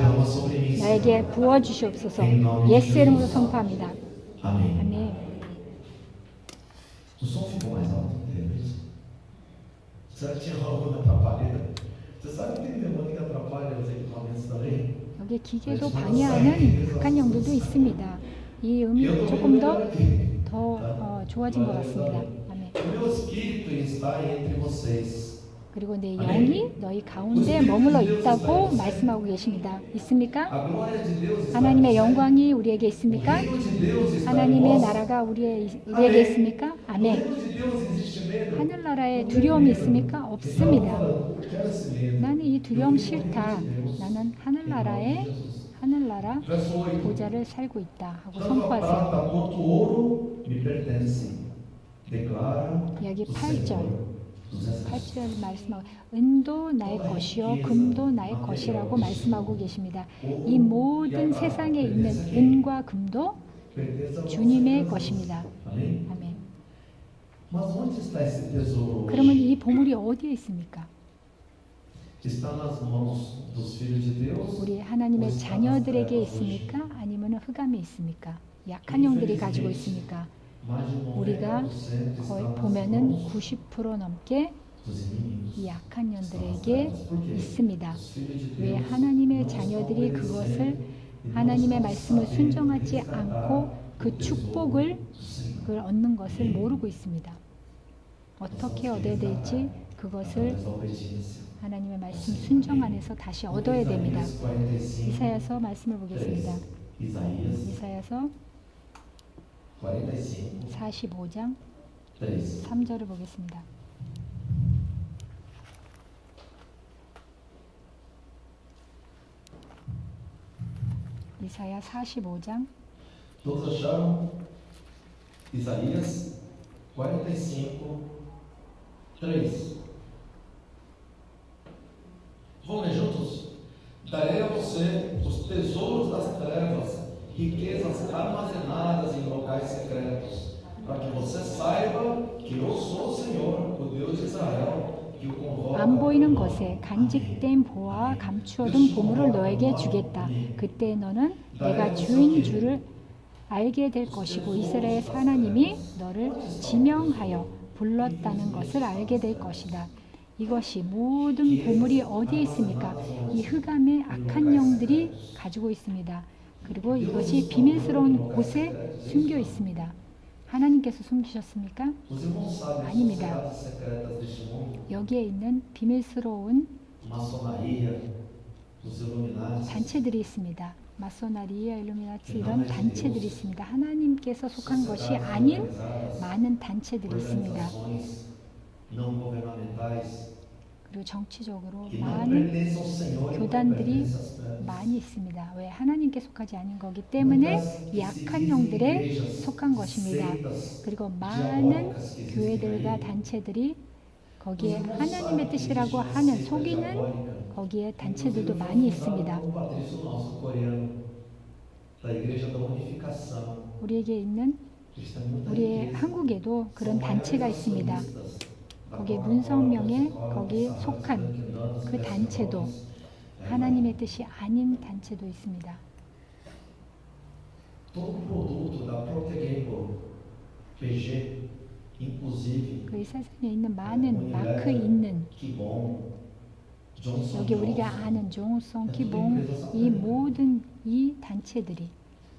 Speaker 1: 나에게 부어주시옵소서. 예수 이름으로 선포합니다. 아멘.
Speaker 2: O som ficou mais alto, de repente. Será que tinha algo na atrapalheira? Você sabe que tem demônio que atrapalha os equipamentos também?
Speaker 1: 여기 기계도 방해하는 악한 영들도 있습니다. 이 음이 조금 더 좋아진 것 같습니다. 아멘.
Speaker 2: O meu espírito está entre vocês.
Speaker 1: 그리고 내 영이 너희 가운데 머물러 있다고 말씀하고 계십니다. 있습니까? 하나님의 영광이 우리에게 있습니까? 하나님의 나라가 우리에게 있습니까? 아멘. 하늘나라에 두려움이 있습니까? 없습니다. 나는 이 두려움 싫다. 나는 하늘나라 보좌를 살고 있다 하고 선포하세요. 여기 8절 8절 말씀하고 은도 나의 것이요 금도 나의 것이라고 말씀하고 계십니다. 이 모든 세상에 있는 은과 금도 주님의 것입니다.
Speaker 2: Amém?
Speaker 1: 아멘.
Speaker 2: Mas onde está esse tesouro
Speaker 1: 그러면
Speaker 2: hoje?
Speaker 1: 이 보물이 어디에 있습니까?
Speaker 2: Está nas mãos dos filhos de Deus?
Speaker 1: 우리
Speaker 2: ou
Speaker 1: 하나님의
Speaker 2: está nas
Speaker 1: 자녀들에게
Speaker 2: trevas hoje?
Speaker 1: 있습니까? 아니면 흑암에 있습니까? 약한 영들이 가지고 있습니까?
Speaker 2: Mais de
Speaker 1: 우리가
Speaker 2: 90% está
Speaker 1: 거의
Speaker 2: nas
Speaker 1: 보면은
Speaker 2: mãos
Speaker 1: 90% 넘게
Speaker 2: dos inimigos.
Speaker 1: 이 약한 영들에게 있습니다.
Speaker 2: Os filhos de
Speaker 1: 왜
Speaker 2: Deus
Speaker 1: 하나님의
Speaker 2: não estão
Speaker 1: 자녀들이
Speaker 2: obedecendo
Speaker 1: 그것을
Speaker 2: e não
Speaker 1: 하나님의
Speaker 2: estão
Speaker 1: 말씀을
Speaker 2: sabendo
Speaker 1: 순종하지
Speaker 2: resgatar
Speaker 1: 않고 그
Speaker 2: o tesouro
Speaker 1: 축복을
Speaker 2: do Senhor.
Speaker 1: 그걸 얻는 것을 모르고 있습니다. 어떻게 얻어야 될지 그것을
Speaker 2: Através da obediência.
Speaker 1: 하나님의 말씀 순종 안에서 다시 얻어야 됩니다.
Speaker 2: Isaías 45,
Speaker 1: 이사야서 말씀을 보겠습니다.
Speaker 2: 3. Isaías
Speaker 1: 이사야서
Speaker 2: 45,
Speaker 1: 45장
Speaker 2: 3.
Speaker 1: 3절을 보겠습니다. 이사야 45장
Speaker 2: Todos acharam? Isaías 45, 3. Vamos ler juntos? Darei a você os tesouros das trevas, riquezas armazenadas em locais secretos, para que você saiba que eu sou o Senhor, o Deus de Israel, que o convoca.
Speaker 1: 안 보이는 것에 간직된 보화와 감추어둔 보물을 너에게 주겠다. 그때 너는 내가 주인 줄을 알게 될 것이고 이스라엘 하나님이 너를 지명하여 불렀다는 것을 알게 될 것이다. 이것이 모든 보물이 어디에 있습니까? 이 흑암의 악한 영들이 가지고 있습니다. 그리고 이것이 비밀스러운 곳에 숨겨 있습니다. 하나님께서 숨기셨습니까?
Speaker 2: Os irmãos sabem as
Speaker 1: 아닙니다.
Speaker 2: sociedades secretas deste mundo,
Speaker 1: 여기에 있는 비밀스러운
Speaker 2: maçonaria, os Illuminati,
Speaker 1: 단체들이 있습니다. 마소나리아, 일루미나티 이런 단체들이 있습니다. 하나님께서 속한 것이 아닌 많은 단체들이 있습니다.
Speaker 2: organizações não governamentais
Speaker 1: 그리고 정치적으로
Speaker 2: que não
Speaker 1: 많은
Speaker 2: pertencem ao Senhor e não
Speaker 1: 교단들이
Speaker 2: pertencem às trevas.
Speaker 1: 많이 있습니다. 왜? 하나님께 속하지 않은 거기 때문에 이 악한 영들에 속한 것입니다. 그리고 많은 교회들과 단체들이 거기에 하나님의 뜻이라고 하는 속이는 거기에 단체들도 많이 있습니다.
Speaker 2: O Patrício nosso coreano da Igreja da Unificação.
Speaker 1: 우리에게 있는
Speaker 2: Eles têm muita
Speaker 1: 우리의
Speaker 2: riqueza.
Speaker 1: 한국에도 그런
Speaker 2: São
Speaker 1: 단체가 있습니다.
Speaker 2: organizacionistas da
Speaker 1: 거기에
Speaker 2: Coca-Cola,
Speaker 1: 문성명에
Speaker 2: Coca-Cola,
Speaker 1: 거기에
Speaker 2: Saras,
Speaker 1: 속한
Speaker 2: Dunkin' Donuts,
Speaker 1: 그 단체도
Speaker 2: McDonald's,
Speaker 1: 하나님의 뜻이 아닌 단체도 있습니다.
Speaker 2: todo produto da Procter Gamble, PG, inclusive
Speaker 1: 그 세상에 있는 많은 마크 있는
Speaker 2: Kibon, Johnson
Speaker 1: 여기 우리가
Speaker 2: Johnson,
Speaker 1: 아는 종성, 기봉 이 모든 이 단체들이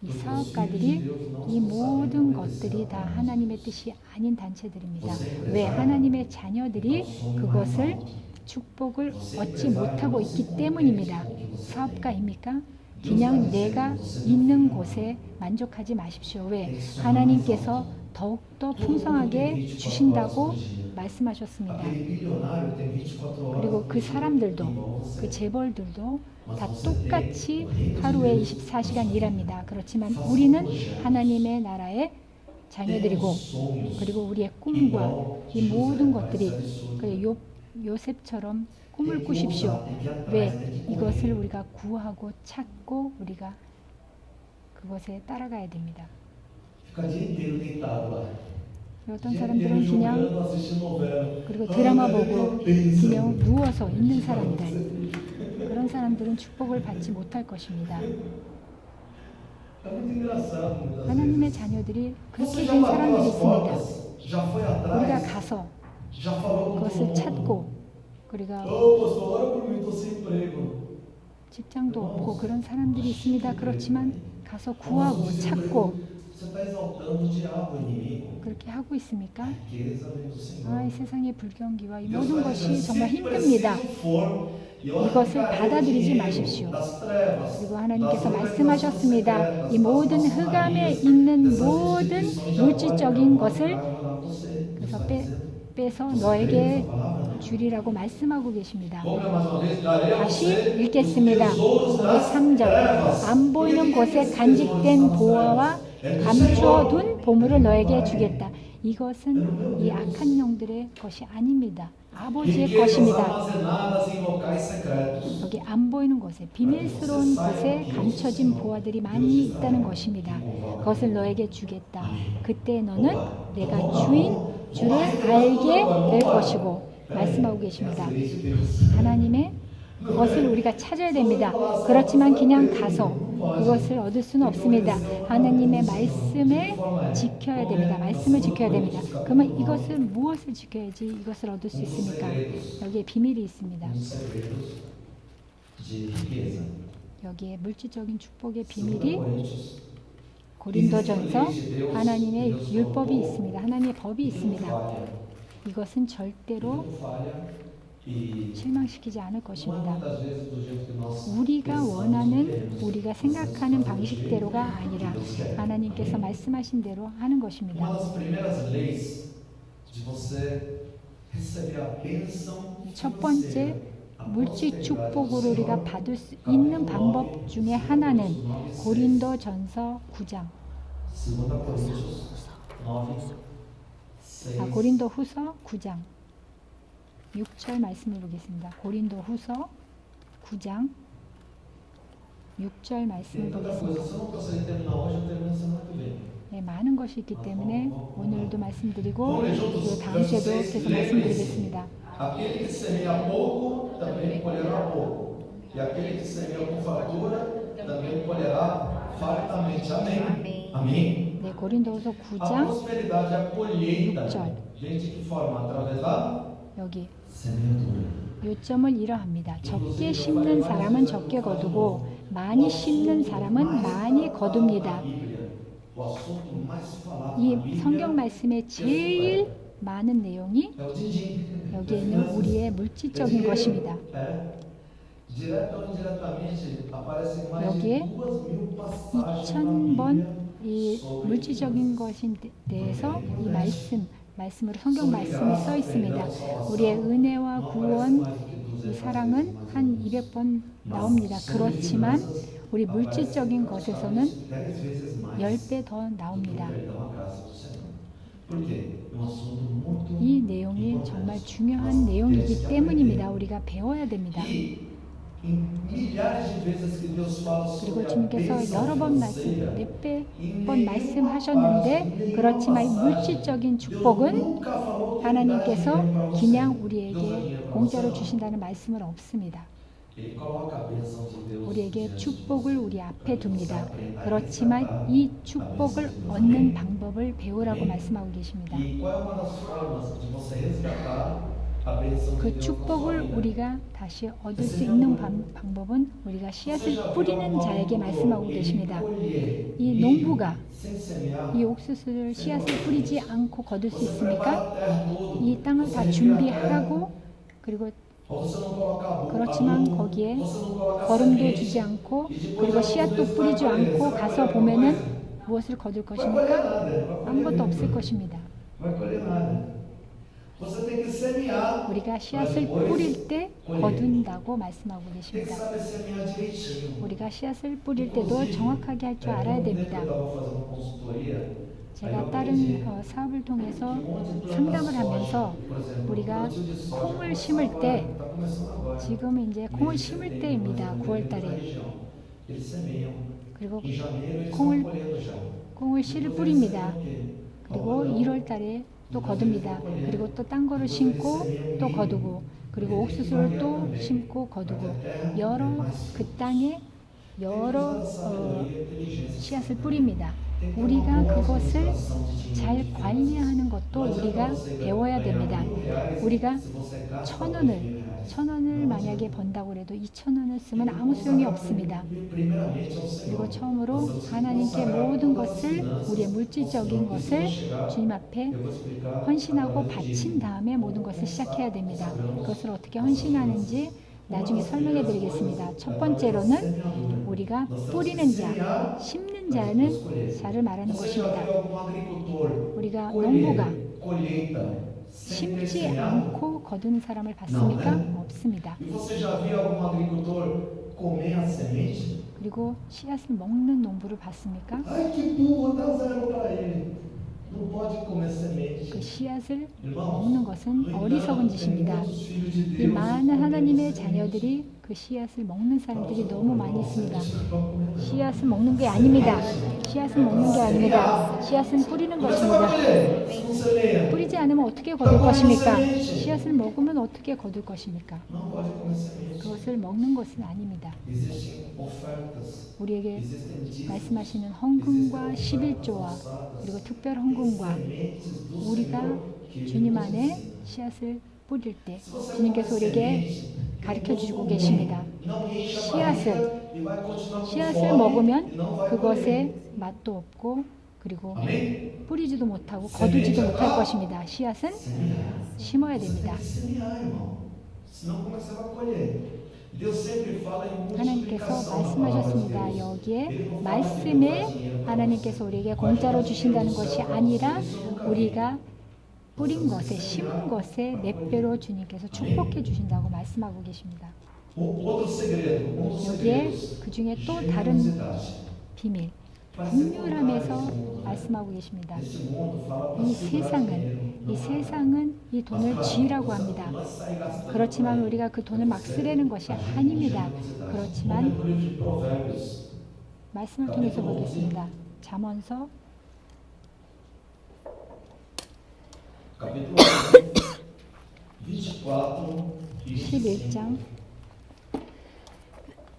Speaker 1: 이 사업가들이 이 모든 것들이 다 하나님의 뜻이 아닌 단체들입니다. 왜? 하나님의 자녀들이 그것을 축복을 얻지 못하고 있기 때문입니다. 사업가입니까? 그냥 내가 있는 곳에 만족하지 마십시오. 왜? 하나님께서 더욱더 풍성하게 주신다고 말씀하셨습니다.
Speaker 2: aquele bilionário tem 24 horas
Speaker 1: 그리고 그 사람들도
Speaker 2: igual você.
Speaker 1: 그 재벌들도 다 똑같이 하루에 24시간 일합니다. 그렇지만 우리는 하나님의 나라의 자녀들이고 그리고 우리의 꿈과 이 모든 것들이 그래 요셉처럼 꿈을 꾸십시오. 왜? 이것을 우리가 구하고 찾고 우리가 그것에 따라가야 됩니다.
Speaker 2: Fica o dia inteiro deitado lá.
Speaker 1: 어떤
Speaker 2: Dia
Speaker 1: 사람들은
Speaker 2: inteiro
Speaker 1: 그냥
Speaker 2: jogando, assistindo novela.
Speaker 1: 그리고 드라마
Speaker 2: Ah,
Speaker 1: 보고
Speaker 2: eu penso.
Speaker 1: 그냥 누워서 있는 사람들 그런 사람들은 축복을 받지 못할 것입니다.
Speaker 2: É muito engraçado muitas
Speaker 1: 하나님의
Speaker 2: vezes.
Speaker 1: 자녀들이
Speaker 2: Você
Speaker 1: 그렇게
Speaker 2: já
Speaker 1: 된
Speaker 2: bateu
Speaker 1: 사람들이
Speaker 2: as
Speaker 1: 있습니다.
Speaker 2: portas? Já foi
Speaker 1: 우리가
Speaker 2: atrás?
Speaker 1: 가서
Speaker 2: Já falou com todo
Speaker 1: 그것을
Speaker 2: mundo?
Speaker 1: 찾고 우리가
Speaker 2: Ô, pastor, ora por mim, estou sem emprego.
Speaker 1: 직장도 없고 그런 사람들이 있습니다. 그렇지만 가서 구하고 찾고
Speaker 2: Você está exaltando o diabo, o inimigo.
Speaker 1: 그렇게 하고 있습니까?
Speaker 2: A riqueza vem do Senhor.
Speaker 1: 아, 이 세상의 불경기와 이
Speaker 2: Deus
Speaker 1: 모든
Speaker 2: vai dizer,
Speaker 1: 것이 정말
Speaker 2: se
Speaker 1: 힘듭니다.
Speaker 2: preciso for, eu
Speaker 1: 이것을
Speaker 2: arrancarei
Speaker 1: 받아들이지
Speaker 2: o dinheiro
Speaker 1: 마십시오.
Speaker 2: das trevas,
Speaker 1: 그리고
Speaker 2: das
Speaker 1: 하나님께서
Speaker 2: organizações
Speaker 1: 말씀하셨습니다.
Speaker 2: secretas,
Speaker 1: 이
Speaker 2: das
Speaker 1: 모든
Speaker 2: maçonarias,
Speaker 1: 흑암에 있는
Speaker 2: dessas
Speaker 1: 모든
Speaker 2: instituições
Speaker 1: 물질적인
Speaker 2: diabólicas,
Speaker 1: 것을
Speaker 2: eu vou dar a você. Deus
Speaker 1: 그래서
Speaker 2: vai dizer.
Speaker 1: 빼서
Speaker 2: Você crê
Speaker 1: 너에게
Speaker 2: nessa palavra, não?
Speaker 1: 주리라고 말씀하고 계십니다.
Speaker 2: Vamos ler mais uma vez. Darei a
Speaker 1: 다시
Speaker 2: você
Speaker 1: 읽겠습니다.
Speaker 2: os tesouros
Speaker 1: 우리
Speaker 2: das
Speaker 1: 3절
Speaker 2: trevas.
Speaker 1: 안 보이는 곳에 간직된 보화와 감추어둔 보물을 너에게 주겠다. 이것은 이 악한 영들의 것이 아닙니다. 아버지의
Speaker 2: Riquezas
Speaker 1: 것입니다.
Speaker 2: armazenadas em locais secretos.
Speaker 1: 여기 안 보이는 곳에 비밀스러운 곳에 감춰진 보화들이 많이 있다는 것입니다. 그것을 너에게 주겠다. 그때 너는 내가 주를 알게 될 것이고 말씀하고 계십니다. 하나님의 것을 우리가 찾아야 됩니다. 그렇지만 그냥 가서 그것을 얻을 수는 없습니다. 하나님의 말씀을 지켜야 됩니다. 말씀을 지켜야 됩니다. 그러면 이것을 무엇을 지켜야지 이것을 얻을 수 있습니까? 여기에 비밀이 있습니다.
Speaker 2: Segredos de riqueza.
Speaker 1: 여기에 물질적인 축복의 비밀이 고린도전서 하나님의 율법이 있습니다. 하나님의 법이 있습니다. 이것은 절대로 실망시키지 않을 것입니다. 우리가 원하는, 우리가 생각하는 방식대로가 아니라 하나님께서 말씀하신 대로 하는
Speaker 2: Uma
Speaker 1: 것입니다.
Speaker 2: das primeiras leis de você receber a bênção
Speaker 1: 첫 번째 물질 축복으로 우리가 받을 수 있는 방법 중에 하나는 고린도전서 9장, 고린도 후서 9장 6절 말씀을 보겠습니다. 고린도 후서 9장 6절 말씀을 보겠습니다. 네, 많은 것이 있기 때문에 오늘도 말씀드리고 그리고 다음 주에도 계속 말씀드리겠습니다.
Speaker 2: Aquele que semeia pouco também colherá pouco, e aquele que semeia com fartura também colherá fartamente. Amém. Amém.
Speaker 1: 네, 고린도후서
Speaker 2: A
Speaker 1: 9장
Speaker 2: prosperidade, a colheita,
Speaker 1: 6절.
Speaker 2: vem de que forma? Através da
Speaker 1: 여기
Speaker 2: semeadura.
Speaker 1: 요점을 이러합니다. 적게 심는 사람은 적게 거두고 많이 심는 사람은 많이 거둡니다.
Speaker 2: O assunto mais falado na
Speaker 1: 이
Speaker 2: Bíblia
Speaker 1: 성경 말씀에 제일 많은 내용이
Speaker 2: é o din-din.
Speaker 1: 여기에 있는 우리의 물질적인 것입니다.
Speaker 2: Direta ou indiretamente aparecem mais de
Speaker 1: 여기에
Speaker 2: 2,000 passagens na
Speaker 1: 2000번
Speaker 2: Bíblia
Speaker 1: 이 물질적인 것에 대해서 이 말씀으로 성경 말씀이 써 있습니다. 우리의 은혜와 구원, 이 사랑은 한 200번 나옵니다. 그렇지만 우리 물질적인 것에서는 10배 더 나옵니다. 이 내용이 정말 중요한 내용이기 때문입니다. 우리가 배워야 됩니다. 그리고 주님께서 여러 번 몇백 번 말씀하셨는데 그렇지만 물질적인 축복은 하나님께서 그냥 우리에게 공짜로 주신다는 말씀은 없습니다. 우리에게 축복을 우리 앞에 둡니다. 그렇지만 이 축복을 얻는 방법을 배우라고 말씀하고 계십니다. 그 축복을 우리가 다시 얻을 수 있는 방법은 우리가 씨앗을 뿌리는 자에게 말씀하고 계십니다. 이 농부가 이 옥수수를 씨앗을 뿌리지 않고 거둘 수 있습니까? 이 땅을 다 준비하고 그리고 그렇지만 거기에 거름도 주지 않고 그리고 씨앗도 뿌리지 않고 가서 보면은 무엇을 거둘 것입니까? 아무것도 없을 것입니다. 우리가 씨앗을 뿌릴 때 거둔다고 말씀하고 계십니다. 우리가 씨앗을 뿌릴 때도 정확하게 할 줄 알아야 됩니다. 제가 다른 사업을 통해서 상담을 하면서 우리가 콩을 심을 때 지금 이제 콩을 심을 때입니다. 9월 달에. 그리고 콩을 씨를 뿌립니다. 그리고 1월 달에 또 거둡니다. 그리고 또 딴 거를 심고 또 거두고 그리고 옥수수를 또 심고 거두고 그 땅에 여러 씨앗을 뿌립니다. 우리가 그것을 잘 관리하는 것도 우리가 배워야 됩니다. 우리가 1,000원을 만약에 번다고 해도 2,000원을 쓰면 아무 소용이 없습니다. 그리고 처음으로 하나님께 모든 것을 우리의 물질적인 것을 주님 앞에 헌신하고 바친 다음에 모든 것을 시작해야 됩니다. 그것을 어떻게 헌신하는지 나중에 설명해 드리겠습니다. 첫 번째로는 우리가 뿌리는 자, 심는 자를 말하는 것입니다. 우리가 농부가 심지 않고 거두는 사람을 봤습니까? 없습니다. 그리고 씨앗을 먹는 농부를 봤습니까?
Speaker 2: Não pode comer semente.
Speaker 1: 그 씨앗을
Speaker 2: Irmãos,
Speaker 1: 먹는 것은
Speaker 2: no
Speaker 1: 어리석은
Speaker 2: entanto, tem
Speaker 1: 짓입니다.
Speaker 2: muitos filhos de
Speaker 1: 이
Speaker 2: Deus
Speaker 1: 많은
Speaker 2: que
Speaker 1: 하나님의
Speaker 2: comem
Speaker 1: 자녀들이 그 씨앗을 먹는 사람들이 너무 많이 있습니다.
Speaker 2: semente.
Speaker 1: 씨앗은 먹는 게 아닙니다. 씨앗은 먹는 게 아닙니다. 씨앗은 뿌리는
Speaker 2: Como é que você vai
Speaker 1: 것입니다.
Speaker 2: colher? Se não semeia.
Speaker 1: 뿌리지 않으면 어떻게 거둘 것입니까? 씨앗을 먹으면 어떻게 거둘 것입니까?
Speaker 2: Não pode comer semente.
Speaker 1: 그것을 먹는 것은 아닙니다.
Speaker 2: Existem ofertas.
Speaker 1: 우리에게
Speaker 2: Existem dízimos.
Speaker 1: 말씀하시는 헌금과 11조와 그리고 특별 헌금과
Speaker 2: Sementes do
Speaker 1: 우리가
Speaker 2: Senhor que
Speaker 1: 주님
Speaker 2: nos
Speaker 1: 안에
Speaker 2: ensina.
Speaker 1: 씨앗을 뿌릴 때
Speaker 2: Se você
Speaker 1: 주님께서
Speaker 2: comer
Speaker 1: 우리에게
Speaker 2: semente,
Speaker 1: 가르쳐
Speaker 2: depois
Speaker 1: 주고
Speaker 2: comer,
Speaker 1: 계십니다.
Speaker 2: não enche a
Speaker 1: 씨앗을
Speaker 2: barriga e vai continuar com
Speaker 1: 씨앗을
Speaker 2: fome e
Speaker 1: 먹으면
Speaker 2: não vai
Speaker 1: 그것에
Speaker 2: colher.
Speaker 1: 맛도 없고 그리고
Speaker 2: Amém?
Speaker 1: 뿌리지도 못하고 거두지도 못할 것입니다. 씨앗은
Speaker 2: Semear.
Speaker 1: 심어야
Speaker 2: Você tem
Speaker 1: 됩니다.
Speaker 2: que semear, irmão. Senão como é que você vai colher? Deus sempre fala em
Speaker 1: 하나님께서
Speaker 2: multiplicação.
Speaker 1: 말씀하셨습니다. 여기에 말씀에 하나님께서 우리에게 공짜로 주신다는 것이 아니라 우리가 뿌린 것에 심은 것에 몇 배로 주님께서 축복해 주신다고 말씀하고 계십니다.
Speaker 2: Outro segredo, um dos
Speaker 1: 여기에
Speaker 2: segredos.
Speaker 1: 그 중에 또 다른
Speaker 2: Generosidade.
Speaker 1: 비밀, 긍휼함에서 말씀하고 계십니다.
Speaker 2: Esse mundo fala para
Speaker 1: 이
Speaker 2: segurar dinheiro.
Speaker 1: 세상은 이 돈을 쥐라고 합니다.
Speaker 2: Não é sair gastando.
Speaker 1: 그렇지만 우리가 그 돈을 막 쓰려는 것이 아닙니다. 그렇지만
Speaker 2: No livro de Provérbios,
Speaker 1: 말씀을 통해서 보겠습니다. 잠언서
Speaker 2: capítulo 24 e
Speaker 1: 11장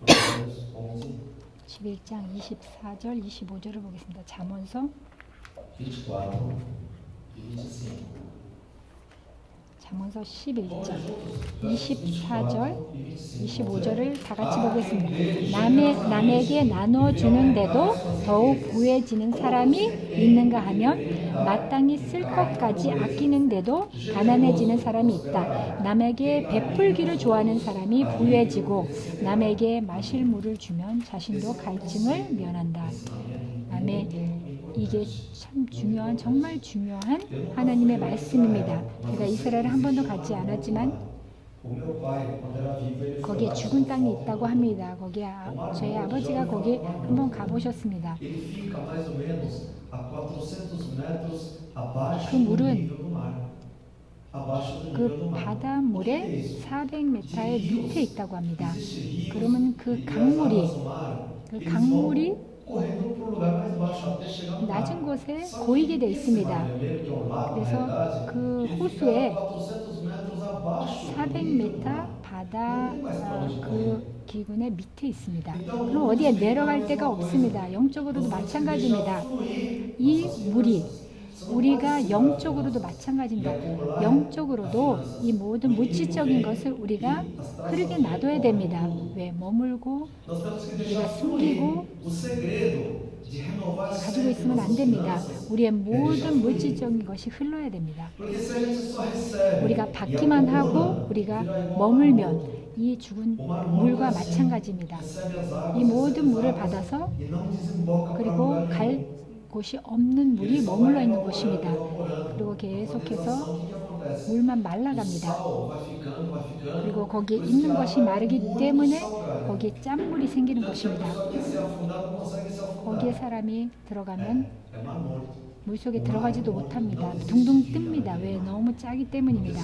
Speaker 2: 11.
Speaker 1: 11장 24절 25절을 보겠습니다. 잠언서
Speaker 2: 24 e 25.
Speaker 1: 잠언서 11장 24절 25절을 다 같이 보겠습니다. 남에게 나눠주는데도 더욱 부해지는 사람이 있는가 하면 마땅히 쓸 것까지 아끼는데도 가난해지는 사람이 있다. 남에게 베풀기를 좋아하는 사람이 부해지고 남에게 마실 물을 주면 자신도 갈증을 면한다. 아멘. 이게 참 중요한, 정말 중요한 하나님의 말씀입니다. 제가 이스라엘을 한 번도 가지 않았지만
Speaker 2: O meu pai, quando era vivo, ele foi
Speaker 1: 거기에
Speaker 2: lá.
Speaker 1: 죽은 땅이 있다고 합니다. 거기에 저희 아버지가 거기 한번 가보셨습니다.
Speaker 2: Ele fica mais ou menos a 400 metros abaixo
Speaker 1: 그
Speaker 2: do
Speaker 1: 물은
Speaker 2: nível do mar. Abaixo do nível do
Speaker 1: 그
Speaker 2: mar.
Speaker 1: 바닷물의 400m의 밑에 있다고 합니다.
Speaker 2: Existem rios
Speaker 1: 그러면 그
Speaker 2: ligados
Speaker 1: 강물이
Speaker 2: ao mar.
Speaker 1: 그
Speaker 2: Eles
Speaker 1: 강물이
Speaker 2: vão correndo para o lugar mais baixo até chegar no mar.
Speaker 1: 낮은 곳에
Speaker 2: Só que
Speaker 1: 고이게 돼
Speaker 2: esse
Speaker 1: 있습니다.
Speaker 2: mar vermelho, que é um lago, na
Speaker 1: 그래서
Speaker 2: realidade,
Speaker 1: 그
Speaker 2: ele
Speaker 1: 호수에
Speaker 2: fica a 400 metros abaixo do nível do
Speaker 1: 400m
Speaker 2: mar.
Speaker 1: 바다 그 기근의 밑에 있습니다. 그럼 어디에 내려갈 데가 없습니다. 영적으로도 마찬가지입니다. 이 물이 우리가 영적으로도 마찬가지입니다. 영적으로도 이 모든 물질적인 것을 우리가 흐르게 놔둬야 됩니다. 왜 머물고
Speaker 2: Nós temos que
Speaker 1: 우리가
Speaker 2: deixar
Speaker 1: 숨기고
Speaker 2: fluir. O segredo de renovar
Speaker 1: 가지고 있으면 안 됩니다. 우리의 모든 물질적인 것이 흘러야 됩니다.
Speaker 2: Porque se a gente só recebe
Speaker 1: 우리가 받기만 하고 우리가 머물면 이 죽은 물과 마찬가지입니다.
Speaker 2: recebe as águas,
Speaker 1: 이 모든 물을 받아서
Speaker 2: e não desemboca para
Speaker 1: 그리고
Speaker 2: lugar
Speaker 1: 갈
Speaker 2: nenhum.
Speaker 1: 곳이 없는 물이 머물러 있는 곳입니다.
Speaker 2: Evaporando.
Speaker 1: 그리고
Speaker 2: A
Speaker 1: 계속해서
Speaker 2: condensação, o que acontece?
Speaker 1: 물만
Speaker 2: O
Speaker 1: 말라갑니다.
Speaker 2: sal vai ficando.
Speaker 1: 그리고 거기에
Speaker 2: Por isso que
Speaker 1: 있는
Speaker 2: a
Speaker 1: 것이
Speaker 2: água é
Speaker 1: 마르기
Speaker 2: muito
Speaker 1: 때문에
Speaker 2: salgada.
Speaker 1: 거기에 짠물이 생기는
Speaker 2: Tanto que a
Speaker 1: 것입니다.
Speaker 2: pessoa quer se afundar, não consegue se
Speaker 1: 거기에
Speaker 2: afundar.
Speaker 1: 사람이 들어가면
Speaker 2: É mar morto.
Speaker 1: 물속에 들어가지도 못합니다. 둥둥 뜹니다. 왜? 너무 짜기 때문입니다.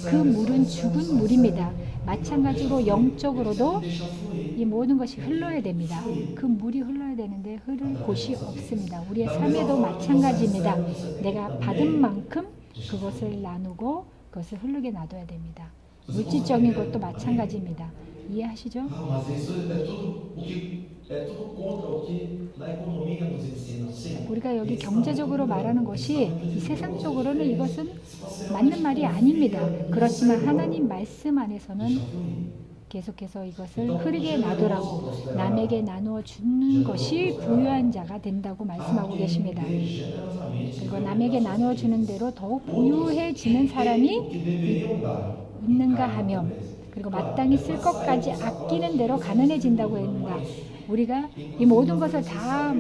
Speaker 1: 그 물은 죽은 물입니다. 마찬가지로 영적으로도
Speaker 2: Deixa fluir.
Speaker 1: 이 모든 것이 흘러야 됩니다. 그 물이 흘러야 되는데 흐를 곳이 없습니다. 우리의 삶에도 마찬가지입니다. 내가 받은 만큼 그것을 나누고 그것을 흐르게 놔둬야 됩니다. 물질적인 것도 마찬가지입니다. 이해하시죠?
Speaker 2: Ah, mas isso é tudo contra o que na economia nos ensina. Sim.
Speaker 1: 우리가 여기 경제적으로 말하는 것이 이 세상적으로는 이것은 맞는 말이 아닙니다. 그렇지만 하나님 말씀 안에서는 계속해서 이것을 흐르게 놔두라고 남에게 나누어 주는 것이 부유한 자가 된다고 말씀하고 계십니다. 그리고 남에게 나누어 주는 대로 더욱 부유해지는 사람이 있는가 하면 그리고 마땅히 쓸 것까지 아끼는 대로 가난해진다고 합니다. 우리가 이 모든 것을 다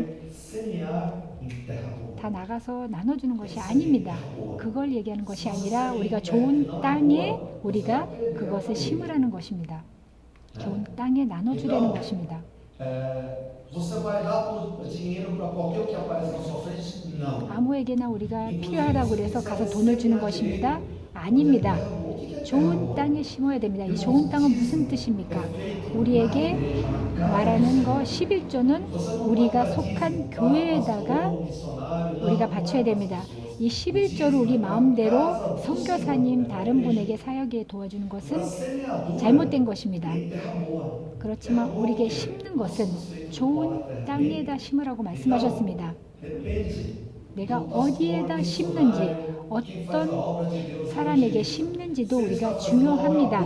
Speaker 1: 나가서 나눠주는 것이 아닙니다. 그걸 얘기하는 것이 아니라 우리가 좋은 땅에 우리가 그것을 심으라는 것입니다. 좋은 땅에 나눠주려는 것입니다.
Speaker 2: Você vai dar dinheiro para qualquer um que aparece na sua frente? Não.
Speaker 1: 아무에게나 우리가 필요하다고 그래서 가서 돈을 주는 것입니다. 아닙니다. 좋은 땅에 심어야 됩니다. 이 좋은 땅은 무슨 뜻입니까? 우리에게 말하는 거 11조는 우리가 속한 교회에다가 우리가 바쳐야 됩니다. 이 11조를 우리 마음대로 선교사님 다른 분에게 사역에 도와주는 것은 잘못된 것입니다. 그렇지만 우리에게 심는 것은 좋은 땅에다 심으라고 말씀하셨습니다. 내가 어디에다 심는지, 어떤 사람에게 심는지도 우리가 중요합니다.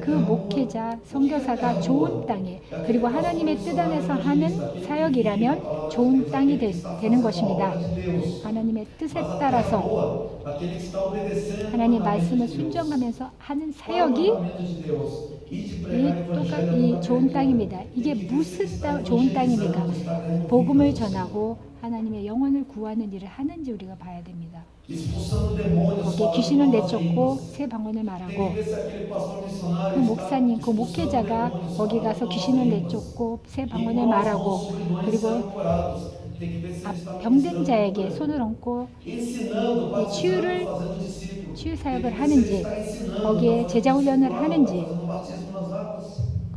Speaker 1: 그 목회자, 선교사가 좋은 땅에, 그리고 하나님의 뜻 안에서 하는 사역이라면 좋은 땅이 되는 것입니다. 하나님의 뜻에 따라서 하나님 말씀을 순종하면서 하는 사역이 이 좋은 땅입니다. 이게 무슨 좋은 땅입니까? 복음을 전하고 하나님의 영혼을 구하는 일을 하는지 우리가 봐야 됩니다. 거기에 귀신을 내쫓고 새 방언을 말하고 그 목사님, 그 목회자가 거기 가서 귀신을 내쫓고 새 방언을 말하고 그리고 병든 자에게 손을 얹고 치유 사역을 하는지 거기에 제자 훈련을 하는지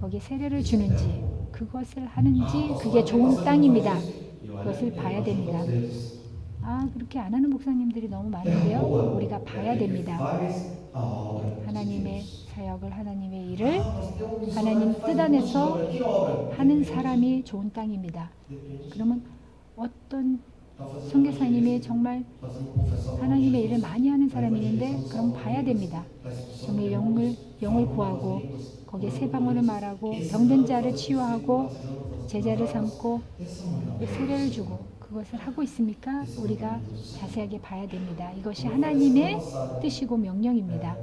Speaker 1: 거기에 세례를 주는지 그것을 하는지 그게 좋은 땅입니다. 그것을 봐야 됩니다. 그렇게 안 하는 목사님들이 너무 많은데요. 우리가 봐야 됩니다. 하나님의 사역을, 하나님의 일을 하나님 뜻 안에서 하는 사람이 좋은 땅입니다. 그러면 어떤 선교사님이 정말 하나님의 일을 많이 하는 사람이 있는데 그럼 봐야 됩니다. 정말 영을 구하고 거기에 새 방언을 말하고 병든 자를 치유하고 제자를 삼고 세례를 주고 그것을 하고 있습니까? 우리가 자세하게 봐야 됩니다. 이것이 하나님의 뜻이고 명령입니다.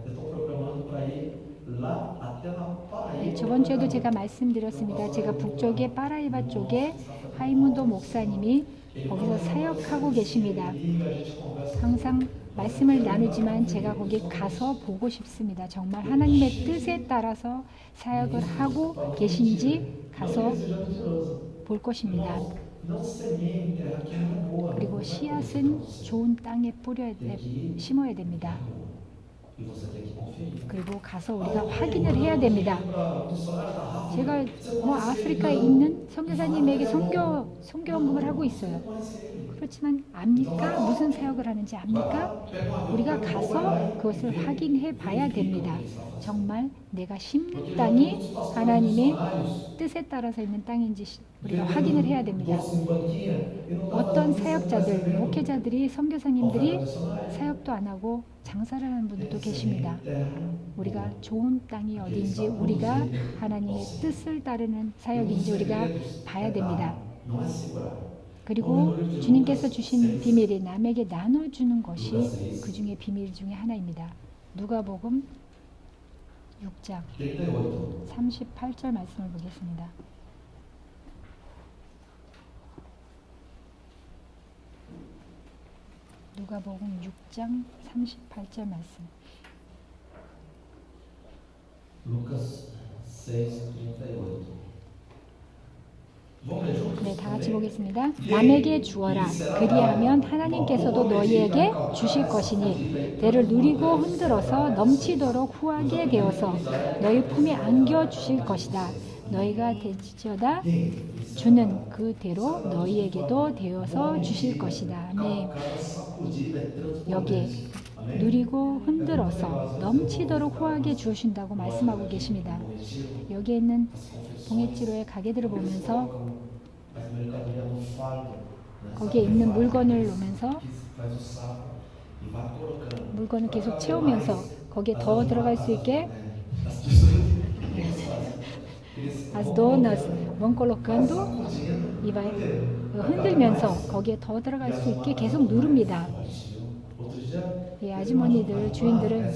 Speaker 1: 저번 주에도 제가 말씀드렸습니다. 제가 북쪽에 파라이바 쪽에 하이문도 목사님이 거기서 사역하고 계십니다. 항상 말씀을 나누지만 제가 거기 가서 보고 싶습니다. 정말 하나님의 뜻에 따라서 사역을 하고 계신지 가서 볼 것입니다. 그리고 씨앗은 좋은 땅에 심어야 됩니다. 그리고 가서 우리가 확인을 해야 됩니다. 제가 아프리카에 있는 선교사님에게 선교 헌금을 하고 있어요. 그렇지만 압니까? 무슨 사역을 하는지 압니까? 우리가 가서 그것을 확인해 봐야 됩니다. 정말 내가 심는 땅이 하나님의 뜻에 따라서 있는 땅인지 우리가 확인을 해야 됩니다. 어떤 사역자들, 목회자들이, 선교사님들이 사역도 안 하고 장사를 하는 분들도 계십니다. 우리가 좋은 땅이 어딘지, 우리가 하나님의 뜻을 따르는 사역인지 우리가 봐야 됩니다. 그리고 주님께서 주신 비밀이 남에게 나눠주는 것이 그 중에 비밀 중에 하나입니다. 누가복음 6장 38절 말씀을 보겠습니다. 누가복음 6장 38절 말씀.
Speaker 2: Lucas 6:38.
Speaker 1: 네, 다 같이 보겠습니다. 남에게 주어라. 그리하면 하나님께서도 너희에게 주실 것이니 대를 누리고 흔들어서 넘치도록 후하게 되어서 너희 품에 안겨 주실 것이다. 너희가 대지어다 주는 그 대로 너희에게도 되어서 주실 것이다. 네. 여기에 누리고 흔들어서 넘치도록 후하게 주신다고 말씀하고 계십니다. 여기에 있는 봉해지로의 가게들을 보면서 거기에 있는 물건을 놓으면서 물건을 계속 채우면서 거기에 더 들어갈 수 있게 as donas vão colocando e vai 흔들면서 거기에 더 들어갈 수 있게 계속 누릅니다. 이 아주머니들, 주인들은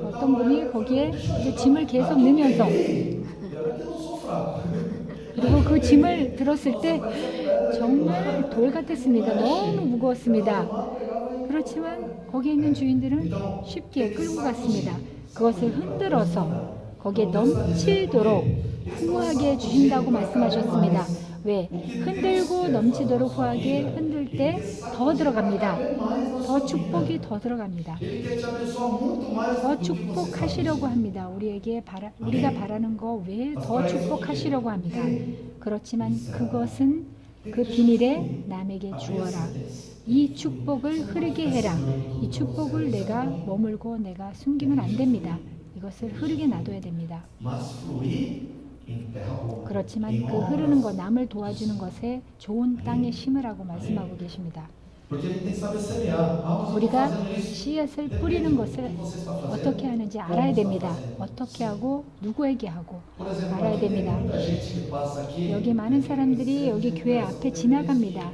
Speaker 1: 어떤 분이 거기에 이제 짐을 계속 넣으면서 그리고 그 짐을 들었을 때 정말 돌 같았습니다. 너무 무거웠습니다. 그렇지만 거기에 있는 주인들은 쉽게 끌고 갔습니다. 그것을 흔들어서 거기에 넘치도록 후하게 주신다고 말씀하셨습니다. 왜? 흔들고 넘치도록 후하게 흔들 때 더 들어갑니다. 더 축복이 더 들어갑니다.
Speaker 2: Ele quer te abençoar muito mais
Speaker 1: 더
Speaker 2: do que o que você
Speaker 1: 축복하시려고 합니다. 우리가 바라는 거 외에 더 축복하시려고 합니다. 그렇지만 그것은 그 비밀에 남에게 주어라. 이 축복을 흐르게 해라. 이 축복을 내가 머물고 내가 숨기면 안 됩니다. 이것을 흐르게 놔둬야 됩니다.
Speaker 2: mas fluir em terra boa.
Speaker 1: 그렇지만
Speaker 2: em
Speaker 1: 그
Speaker 2: honra.
Speaker 1: 흐르는 것, 남을 도와주는 것에 좋은 땅에 심으라고 말씀하고 계십니다.
Speaker 2: Porque a gente tem que saber semear. Ah, mas eu estou
Speaker 1: 우리가
Speaker 2: fazendo isso.
Speaker 1: 씨앗을
Speaker 2: Depende
Speaker 1: 뿌리는
Speaker 2: do
Speaker 1: 것을
Speaker 2: que você está fazendo.
Speaker 1: 어떻게 하는지
Speaker 2: Como
Speaker 1: 알아야
Speaker 2: está
Speaker 1: 됩니다.
Speaker 2: fazendo.
Speaker 1: 어떻게 하고 누구에게 하고
Speaker 2: Por exemplo,
Speaker 1: 알아야
Speaker 2: aqui tem
Speaker 1: 됩니다.
Speaker 2: muita gente que passa aqui.
Speaker 1: 여기 많은 사람들이 여기 교회 앞에 지나갑니다.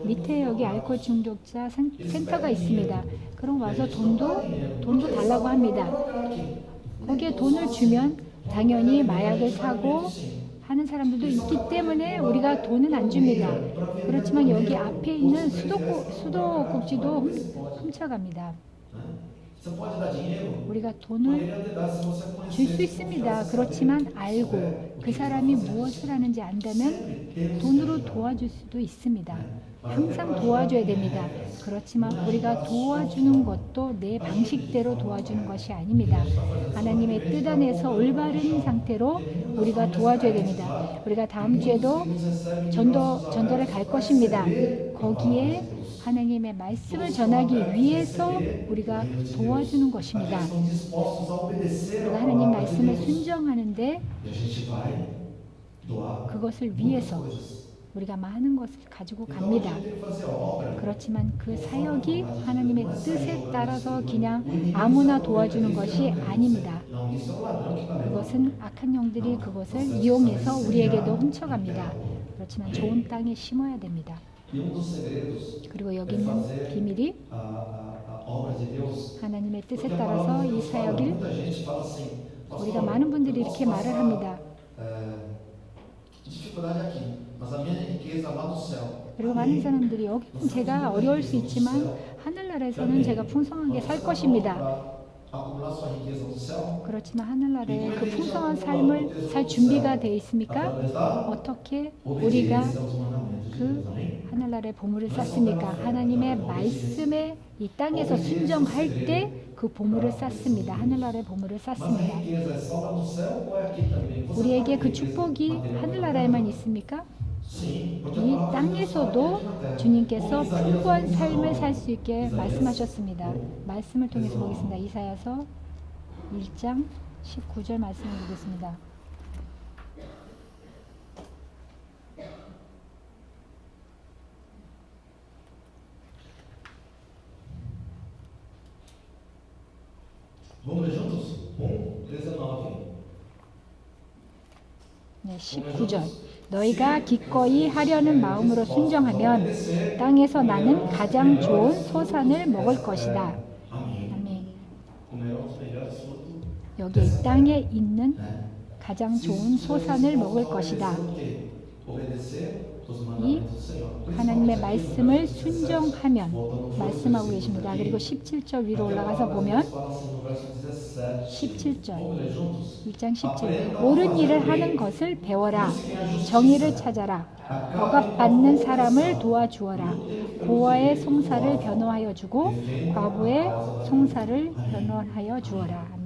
Speaker 1: 밑에 여기 알코올 중독자 센터가 있습니다. 그럼 와서 돈도 달라고 합니다. 거기에 돈을 주면 당연히 마약을 사고 하는 사람들도 있기 때문에 우리가 돈은 안 줍니다. 그렇지만 여기 앞에 있는 수도꼭지도 훔쳐갑니다.
Speaker 2: Você pode dar dinheiro?
Speaker 1: 우리가 돈을
Speaker 2: Poderia ter dado se você
Speaker 1: 줄 수
Speaker 2: conhecesse.
Speaker 1: 있습니다. 그렇지만 알고 그 사람이 무엇을 하는지 안다면 돈으로 도와줄 수도 있습니다. 항상 도와줘야 됩니다. 그렇지만 우리가 도와주는 것도 내 방식대로 도와주는 것이 아닙니다. 하나님의 뜻 안에서 올바른 상태로 우리가 도와줘야 됩니다. 우리가 다음 주에도 전도를 갈 것입니다. 거기에 하나님의 말씀을 전하기 위해서 우리가 도와주는 것입니다.
Speaker 2: Estão dispostos a obedecer
Speaker 1: 우리가
Speaker 2: a
Speaker 1: 하나님
Speaker 2: palavra de
Speaker 1: 말씀을
Speaker 2: Deus.
Speaker 1: 순종하는데
Speaker 2: E a gente vai doar
Speaker 1: 그것을
Speaker 2: muitas
Speaker 1: 위해서
Speaker 2: coisas.
Speaker 1: 우리가 많은 것을 가지고
Speaker 2: Então a
Speaker 1: 갑니다.
Speaker 2: gente tem que fazer obra.
Speaker 1: 그렇지만 그 사역이 하나님의 뜻에 따라서 그냥 아무나 도와주는 것이 아닙니다.
Speaker 2: Não, isso é o ladrão que está levando.
Speaker 1: 그것은 악한 영들이 그것을 이용해서 우리에게도 훔쳐갑니다. 그렇지만 좋은 땅에 심어야 됩니다.
Speaker 2: E dos segredos
Speaker 1: 그리고 여기
Speaker 2: é
Speaker 1: 있는
Speaker 2: fazer
Speaker 1: 비밀이
Speaker 2: a obra de Deus.
Speaker 1: 하나님의 뜻에
Speaker 2: Porque a
Speaker 1: 따라서
Speaker 2: palavra de
Speaker 1: 이
Speaker 2: Deus fala,
Speaker 1: 사역을
Speaker 2: muita gente fala assim,
Speaker 1: 우리가
Speaker 2: pastor,
Speaker 1: 많은 분들이
Speaker 2: eu
Speaker 1: 이렇게
Speaker 2: posso
Speaker 1: 말을
Speaker 2: passar,
Speaker 1: 합니다.
Speaker 2: dificuldade aqui, mas a minha riqueza lá no céu.
Speaker 1: 그리고 많은 사람들이 여기는 제가 어려울 수 있지만 하늘나라에서는 제가 풍성하게 살 것입니다.
Speaker 2: Acumular sua riqueza no céu.
Speaker 1: 그렇지만 하늘나라에 그 풍성한 삶을 살 준비가 되어 있습니까?
Speaker 2: Através da
Speaker 1: 어떻게 우리가
Speaker 2: obediência aos mandamentos de
Speaker 1: 그
Speaker 2: Deus. Amém?
Speaker 1: 하늘나라의 보물을 쌓습니까? 하나님의 말씀에 이 땅에서 순종할 때 그 보물을 쌓습니다. 하늘나라의 보물을
Speaker 2: Mas a
Speaker 1: 쌓습니다.
Speaker 2: riqueza é só lá no céu ou é aqui também? Você
Speaker 1: 우리에게
Speaker 2: fala
Speaker 1: 그
Speaker 2: riqueza
Speaker 1: 축복이
Speaker 2: material
Speaker 1: 하늘나라에만 있습니까?
Speaker 2: Sim, porque a
Speaker 1: 이
Speaker 2: palavra de Deus
Speaker 1: 땅에서도
Speaker 2: é na terra.
Speaker 1: 주님께서
Speaker 2: Como Isaías
Speaker 1: 풍부한
Speaker 2: 29,
Speaker 1: 삶을 살 수 있게
Speaker 2: Isaías
Speaker 1: 말씀하셨습니다. 말씀을 통해서 보겠습니다. 이사야서 1장 19절 말씀을 보겠습니다.
Speaker 2: Vamos ler juntos? 19.
Speaker 1: 네, 19절. 너희가 기꺼이 하려는 마음으로 순종하면 땅에서 나는 가장 좋은 소산을 먹을 것이다.
Speaker 2: Amém.
Speaker 1: 아멘.
Speaker 2: Comerão os melhores frutos.
Speaker 1: 여기 이 땅에 있는
Speaker 2: Né?
Speaker 1: 가장 좋은 소산을 먹을 것이다.
Speaker 2: Obedecer os
Speaker 1: 이
Speaker 2: mandamentos do Senhor.
Speaker 1: 하나님의 말씀을 순종하면 말씀하고 계십니다. 그리고 17절 위로 올라가서 보면 17절 1장 17절 옳은 일을 하는 것을 배워라. 정의를 찾아라. 억압받는 사람을 도와주어라. 고아의 송사를 변호하여 주고 과부의 송사를 변호하여 주어라. 아멘.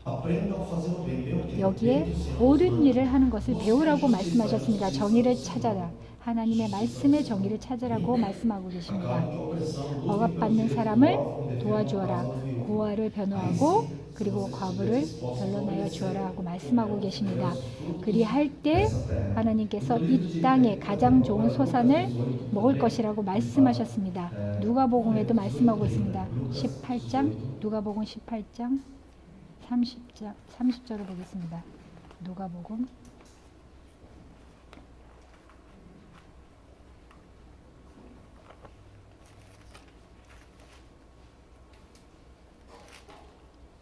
Speaker 2: Aprendam a fazer o bem, meu Deus.
Speaker 1: 여기에 옳은 일을 하는 것을 배우라고 말씀하셨습니다. 정의를 찾아라. 하나님의 말씀의 정의를 찾으라고 말씀하고 계십니다. 억압받는 사람을 도와주어라. 고아를 변호하고 그리고 과부를 변론하여 주어라 하고 말씀하고 계십니다. 그리할 때 하나님께서 이 땅에 가장 좋은 소산을 먹을 것이라고 말씀하셨습니다. 누가복음에도 말씀하고 있습니다. 18장 누가복음 18장 30절을 보겠습니다.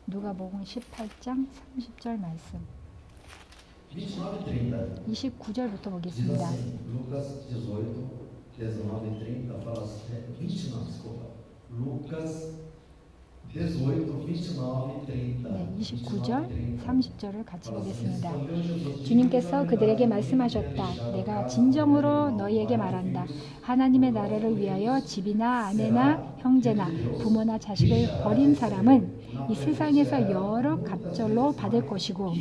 Speaker 1: 누가복음 18장 30절 말씀 29절부터
Speaker 2: Diz
Speaker 1: 보겠습니다.
Speaker 2: assim, Lucas 18, 19 e 30, fala assim, 29, desculpa. Lucas 18, 29 e 30.
Speaker 1: 네, 29절, 30절을 같이 보겠습니다. 주님께서 그들에게 말씀하셨다. 내가 진정으로 너희에게 말한다. 하나님의 나라를 위하여 집이나 아내나 형제나 부모나 자식을 버린 사람은 이 세상에서 여러 갑절로 받을 것이고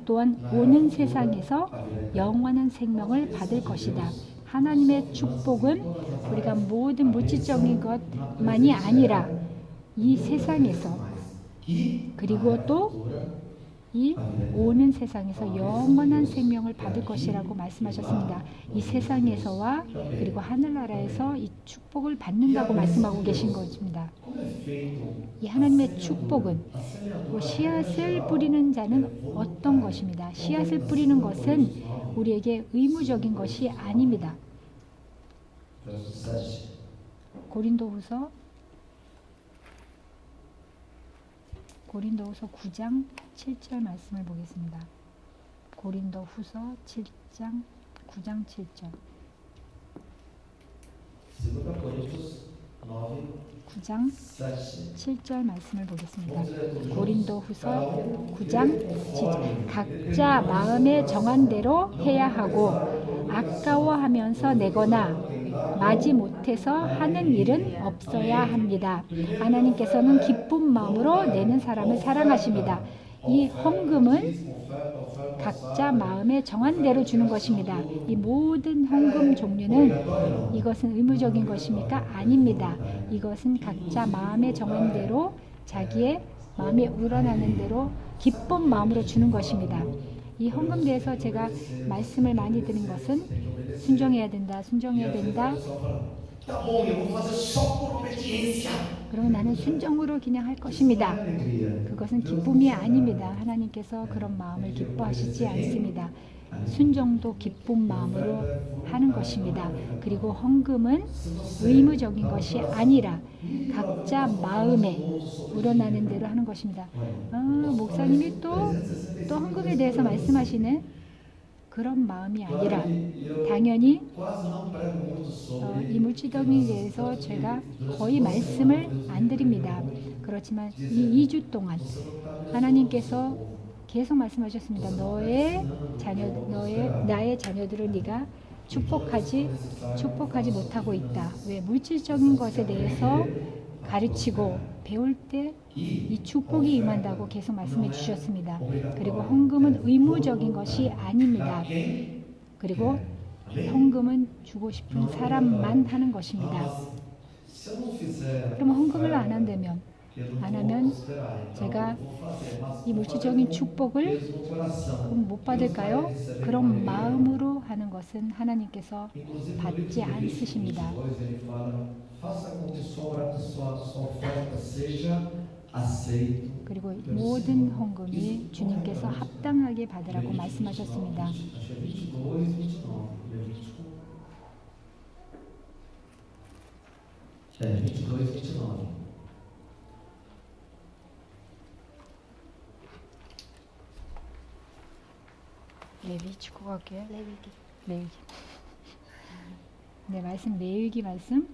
Speaker 1: 또한 오는 세상에서 영원한 생명을 받을 것이다. 하나님의 축복은 우리가 모든 물질적인 것만이 아니라 이 세상에서 그리고 또 이 오는 세상에서 영원한 생명을 받을 것이라고 말씀하셨습니다. 이 세상에서와 그리고 하늘나라에서 이 축복을 받는다고 말씀하고 계신 것입니다. 이 하나님의 축복은 씨앗을 뿌리는 자는 어떤 것입니다. 씨앗을 뿌리는 것은 우리에게 의무적인 것이 아닙니다. 고린도후서 9장 7절 말씀을 보겠습니다. 고린도후서 7장 9장 7절. 9장 7절 말씀을 보겠습니다. 고린도후서 9장 7절. 각자 마음에 정한 대로 해야 하고 아까워하면서 내거나 마지못해서 하는 일은 없어야 합니다. 하나님께서는 기쁜 마음으로 내는 사람을 사랑하십니다. 이 헌금은 각자 마음에 정한 대로 주는 것입니다. 이 모든 헌금 종류는 이것은 의무적인 것입니까? 아닙니다. 이것은 각자 마음에 정한 대로 자기의 마음에 우러나는 대로 기쁜 마음으로 주는 것입니다. 이 헌금에 대해서 제가 말씀을 많이 드린 것은 순종해야 된다, 순종해야 된다. 그러면 나는 순종으로 그냥 할 것입니다. 그것은 기쁨이 아닙니다. 하나님께서 그런 마음을 기뻐하시지 않습니다. 순종도 기쁜 마음으로 하는 것입니다. 그리고 헌금은 의무적인 것이 아니라 각자 마음에 우러나는 대로 하는 것입니다. 목사님이 또 헌금에 대해서 말씀하시는 그런 마음이 아니라 당연히 이 물질적인 대해서 제가 거의 말씀을 안 드립니다. 그렇지만 이 2주 동안 하나님께서 계속 말씀하셨습니다. 나의 자녀들을 네가 축복하지 못하고 있다. 왜? 물질적인 것에 대해서 가르치고 배울 때 이 축복이 임한다고 계속 말씀해 주셨습니다. 그리고 헌금은 의무적인 것이 아닙니다. 그리고 헌금은 주고 싶은 사람만 하는 것입니다. 그러면 헌금을 안 한다면 제가 이 물질적인 축복을 못 받을까요? 그런 마음으로 하는 것은 하나님께서 받지 않으십니다. 그리고 모든 헌금이 주님께서 합당하게 받으라고 말씀하셨습니다. 레위기 갈게요. 레위기. 네, 말씀 레위기 말씀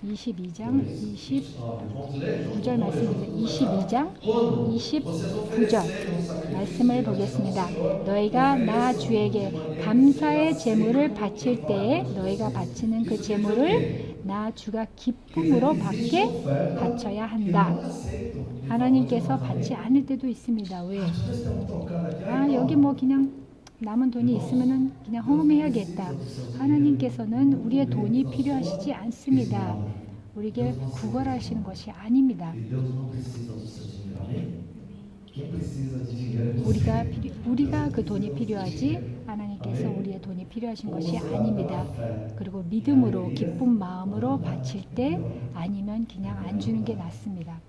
Speaker 1: 22장 29절 말씀입니다. 22장 29절 말씀을 보겠습니다. 너희가 나 주에게 감사의 제물을 바칠 때에 너희가 바치는 그 제물을 나 주가 기쁨으로 받게 바쳐야 한다. 하나님께서 받지 않을 때도 있습니다. 왜? 여기 뭐 그냥 남은 돈이 있으면은 그냥 헌금해야겠다. 하나님께서는 우리의 돈이 필요하시지 않습니다. 우리에게 구걸하시는 것이 아닙니다. 우리가 그 돈이 필요하지 하나님께서 우리의 돈이 필요하신 것이 아닙니다. 그리고 믿음으로 기쁜 마음으로 바칠 때 아니면 그냥 안 주는 게 낫습니다.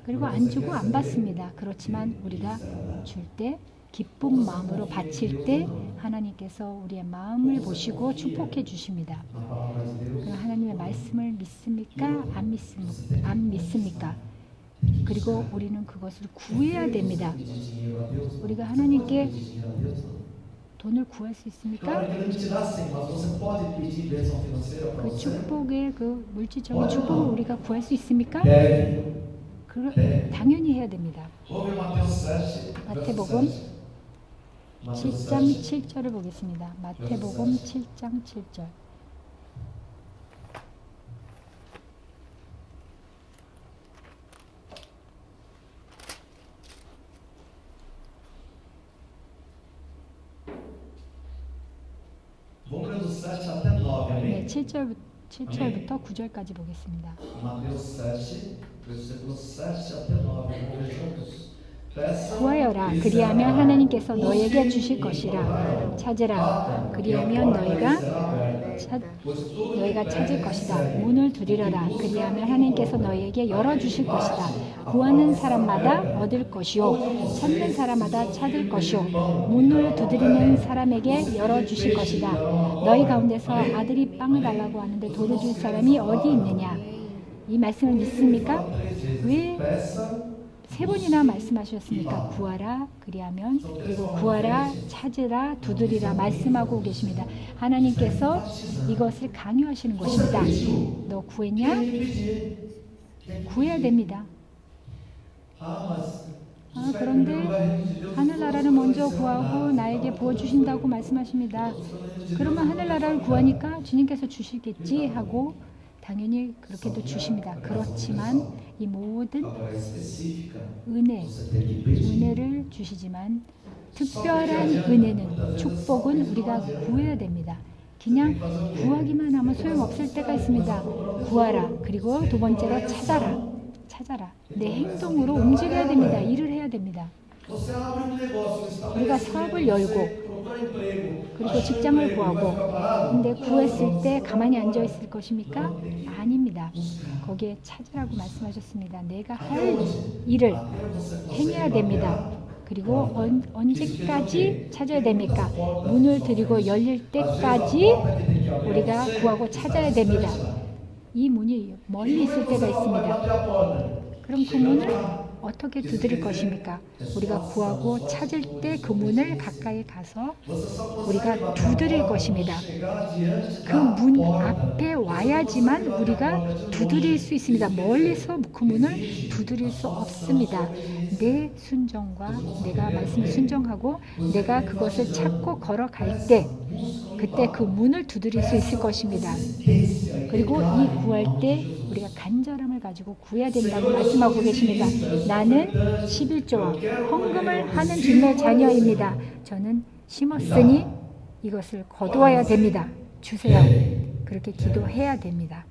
Speaker 1: 그리고 안 주고 안 받습니다. 그렇지만 우리가 줄 때 기쁜 마음으로 바칠 때 하나님께서 우리의 마음을 보시고 축복해 주십니다. 그럼 하나님의 말씀을 믿습니까? 안 믿습니까? 그리고 우리는 그것을 구해야 됩니다. 우리가 하나님께 돈을 구할 수
Speaker 2: Claro
Speaker 1: 있습니까?
Speaker 2: que ele não te dá 100, mas você pode pedir bênção financeira para
Speaker 1: 그
Speaker 2: você?
Speaker 1: 축복의 그 물질적인 축복을 우리가 구할 수 있습니까?
Speaker 2: Deve.
Speaker 1: 당연히 해야 됩니다.
Speaker 2: Ouve Mateus 7,
Speaker 1: 마태복음
Speaker 2: verso 7. Mateus
Speaker 1: 7장
Speaker 2: 7.
Speaker 1: 7절을 보겠습니다. 마태복음 7장 7절.
Speaker 2: Vamos ler do 7 até 9,
Speaker 1: 네,
Speaker 2: amém?
Speaker 1: 7절부터 9절까지 보겠습니다.
Speaker 2: Mateus 7, versículos 7 até 9. Vamos ler juntos. Peça,
Speaker 1: 구하여라
Speaker 2: e
Speaker 1: 그리하면
Speaker 2: será.
Speaker 1: 하나님께서 너에게
Speaker 2: Busque,
Speaker 1: 주실
Speaker 2: e
Speaker 1: 것이라.
Speaker 2: encontrarás.
Speaker 1: 찾으라
Speaker 2: Bata,
Speaker 1: 그리하면
Speaker 2: e a porta
Speaker 1: 너희가
Speaker 2: será aberta. Pois tudo que
Speaker 1: 너희가 찾을
Speaker 2: pedem,
Speaker 1: 것이다.
Speaker 2: recebem.
Speaker 1: 문을 두드려라. 그리하면 하나님께서 너희에게 열어주실 것이다. 구하는 사람마다 얻을 것이요. 찾는 사람마다 찾을 것이요. 문을 두드리는 사람에게 열어주실 것이다. 너희 가운데서 아들이 빵을 달라고 하는데 돌을 줄 사람이 어디 있느냐? 이 말씀을 믿습니까? 왜
Speaker 2: Peça,
Speaker 1: 3번이나 말씀하셨습니까? 구하라, 그리하면, 그리고 구하라, 찾으라, 두드리라 말씀하고 계십니다. 하나님께서 이것을 강요하시는 것입니다. 너 구했냐?
Speaker 2: tem que pedir.
Speaker 1: 구해야 됩니다.
Speaker 2: Ah, mas
Speaker 1: 아, 그런데 하늘나라를 먼저 구하고 나에게 부어주신다고 말씀하십니다. 그러면 하늘나라를 구하니까 주님께서 주시겠지 하고 당연히 그렇게도 주십니다. 그렇지만 이 모든
Speaker 2: agora é específica.
Speaker 1: 은혜,
Speaker 2: Você tem que pedir.
Speaker 1: 은혜를 주시지만 특별한 은혜는, 축복은 우리가 구해야 됩니다. 그냥 구하기만 하면 소용없을 때가 있습니다. 구하라. 그리고 두 번째로 찾아라. 찾아라. 내 행동으로 움직여야 됩니다. 일을 해야 됩니다.
Speaker 2: Você abre um negócio, um
Speaker 1: 우리가 사업을 열고
Speaker 2: procura emprego.
Speaker 1: 그리고 직장을 구하고 근데 구했을 때 가만히 앉아 있을 것입니까? 아닙니다. 거기에 찾으라고 말씀하셨습니다. 내가 할 일을 행해야 됩니다. 그리고 언제까지 찾아야 됩니까? 문을 들이고 열릴 때까지 우리가 구하고 찾아야 됩니다. 이 문이 멀리 있을 때가 있습니다. 그럼 그 문을 어떻게 두드릴 것입니까? 우리가 구하고 찾을 때 그 문을 가까이 가서 우리가 두드릴 것입니다. 그 문 앞에 와야지만 우리가 두드릴 수 있습니다. 멀리서 그 문을 두드릴 수 없습니다. 내 순종과 내가 말씀에 순종하고 내가 그것을 찾고 걸어갈 때 그때 그 문을 두드릴 수 있을 것입니다. 그리고 이 구할 때 우리가 간절함을 가지고 구해야 된다고 말씀하고 계십니다. 나는 11조와 헌금을 하는 주님의 자녀입니다. 저는 심었으니 이것을 거두어야 됩니다. 주세요. 그렇게 기도해야 됩니다.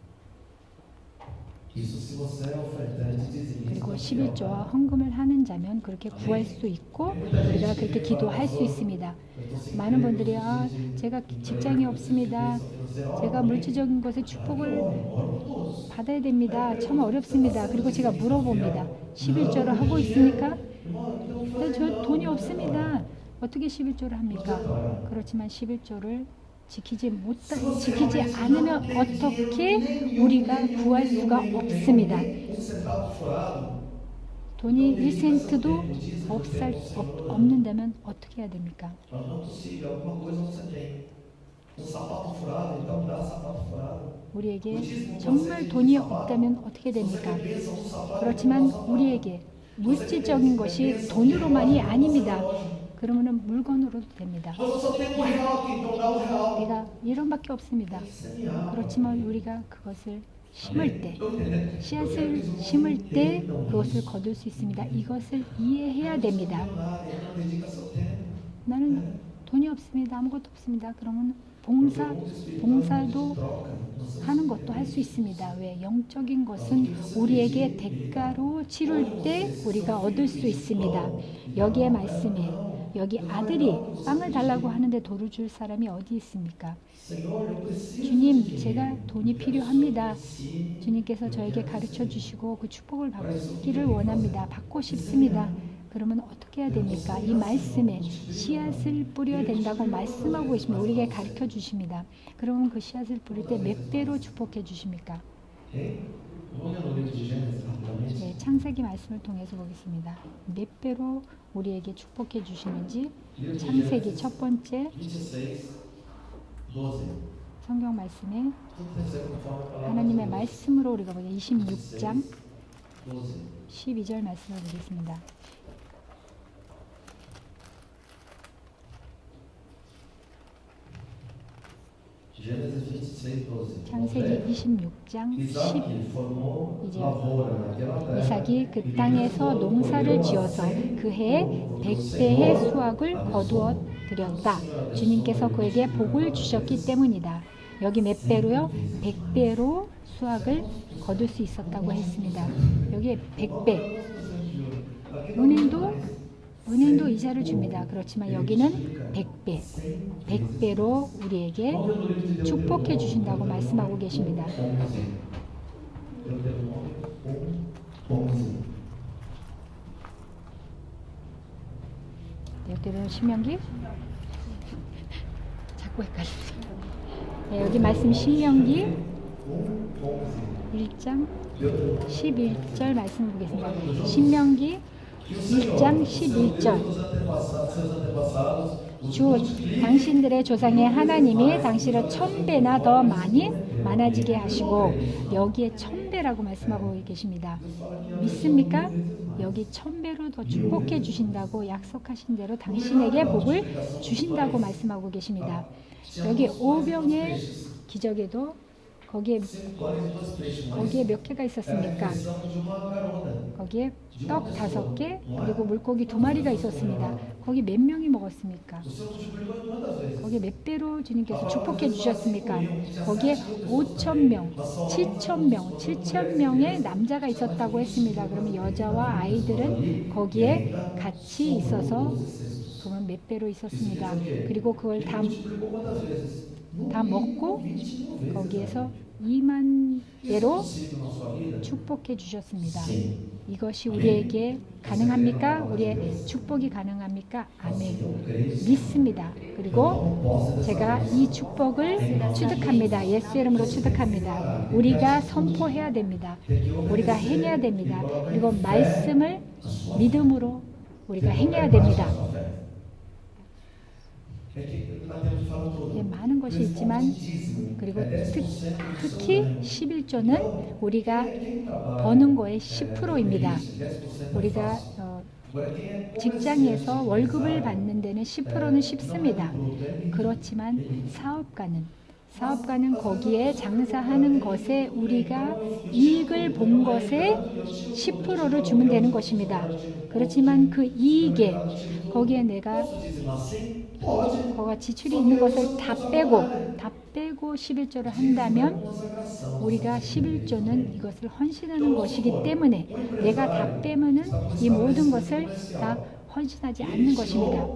Speaker 2: Isso se você é ofertante, dizimista.
Speaker 1: 그리고 11조와 헌금을 하는 자면 그렇게 구할 수 있고 우리가 그렇게 기도할 수 있습니다. 많은 분들이 제가 직장이 없습니다. 제가 물질적인 것에 축복을 받아야 됩니다. 참 어렵습니다. 그리고 제가 물어봅니다. 11조를 하고 있습니까? 네, 저 돈이 없습니다. 어떻게 11조를 합니까? 그렇지만 11조를 지키지 않으면 어떻게 우리가 구할 수가 없습니다. 돈이 1센트도 없는다면 어떻게 해야 됩니까?
Speaker 2: Mas não é possível, alguma coisa você tem. Um sapato furado, então dá sapato furado.
Speaker 1: 우리에게 정말 돈이 없다면 어떻게 됩니까? 그렇지만 우리에게 물질적인 것이 돈으로만이 아닙니다. 그러면 물건으로도 됩니다.
Speaker 2: Mas eu só tenho R$1 aqui, então dá R$1.
Speaker 1: 내가 1원밖에 없습니다. 그렇지만 우리가 그것을 심을 때, 씨앗을 심을 때 그것을 거둘 수 있습니다. 이것을 이해해야 됩니다. 나는 돈이 없습니다. 아무것도 없습니다. 그러면 봉사도 하는 것도 할 수 있습니다. 왜? 영적인 것은 우리에게 대가로 치룰 때 우리가 얻을 수 있습니다. 여기에 말씀에 여기 아들이 빵을 달라고 하는데 돌을 줄 사람이 어디 있습니까? 주님, 제가 돈이 필요합니다. 주님께서 저에게 가르쳐 주시고 그 축복을 받기를 원합니다. 받고 싶습니다. 그러면 어떻게 해야 됩니까? 이 말씀에 씨앗을 뿌려야 된다고 말씀하고 계십니다. 우리에게 가르쳐 주십니다. 그러면 그 씨앗을 뿌릴 때 몇 배로 축복해 주십니까?
Speaker 2: Gênesis
Speaker 1: 네, 창세기 말씀을 통해서 보겠습니다. 몇 배로 우리에게 축복해 주시는지 창세기 첫 번째
Speaker 2: 26, 12.
Speaker 1: 성경 말씀에
Speaker 2: Tudo tem que ser conforme a palavra
Speaker 1: 하나님의
Speaker 2: de Deus.
Speaker 1: 말씀으로 우리가 보자. 26장
Speaker 2: 12.
Speaker 1: 12절 말씀을 보겠습니다.
Speaker 2: Gênesis 26, 12.
Speaker 1: 창세기 26장
Speaker 2: Isaac formou lavoura naquela terra.
Speaker 1: 이삭이 그 땅에서 농사를 지어서 그 해에 100배의 수확을 거두어 드렸다. 주님께서 그에게 복을 주셨기 때문이다. 여기 몇 배로요? 100배로 수확을 거둘 수 있었다고 했습니다. 여기 100배. 은행도 이자를 줍니다. 그렇지만 여기는 100배. 100배로 우리에게 축복해 주신다고 말씀하고 계십니다. 여기는 신명기? 자꾸 헷갈리죠. 네, 여기 말씀 신명기 1장 11절 말씀 보겠습니다. 신명기 1장 11절 주 당신들의 조상의 하나님이 당신을 1000배나 더 많아지게 하시고 여기에 1000배라고 말씀하고 계십니다. 믿습니까? 여기 1000배로 더 축복해 주신다고 약속하신 대로 당신에게 복을 주신다고 말씀하고 계십니다. 여기 오병의 기적에도 거기에 몇 개가 있었습니까? 거기에 떡 5개 그리고 물고기 2마리가 있었습니다. 거기 몇 명이 먹었습니까? 거기에 몇 배로 주님께서 축복해 주셨습니까? 거기에 5,000명, 7,000명, 7,000명의 남자가 있었다고 했습니다. 그러면 여자와 아이들은 거기에 같이 있어서 그러면 몇 배로 있었습니다. 그리고 그걸 다 먹고 거기에서 2만 배로 축복해 주셨습니다. 이것이 우리에게 가능합니까? 우리의 축복이 가능합니까? 아멘. 믿습니다. 그리고 제가 이 축복을 취득합니다. 예수 이름으로 취득합니다. 우리가 선포해야 됩니다. 우리가 행해야 됩니다. 그리고 말씀을 믿음으로 우리가 행해야 됩니다. 많은 것이 있지만 그리고 특히 11조는 우리가 버는 거의 10%입니다. 우리가 직장에서 월급을 받는 데는 10%는 쉽습니다. 그렇지만 사업가는 거기에 장사하는 것에 우리가 이익을 본 것에 10%를 주면 되는 것입니다. 그렇지만 그 이익에 거기에 내가 거가 지출이 있는 것을 다 빼고 11조를 한다면 우리가 11조는 이것을 헌신하는 것이기 때문에 내가 다 빼면은 이 모든 것을 다 헌신하지 않는 것입니다.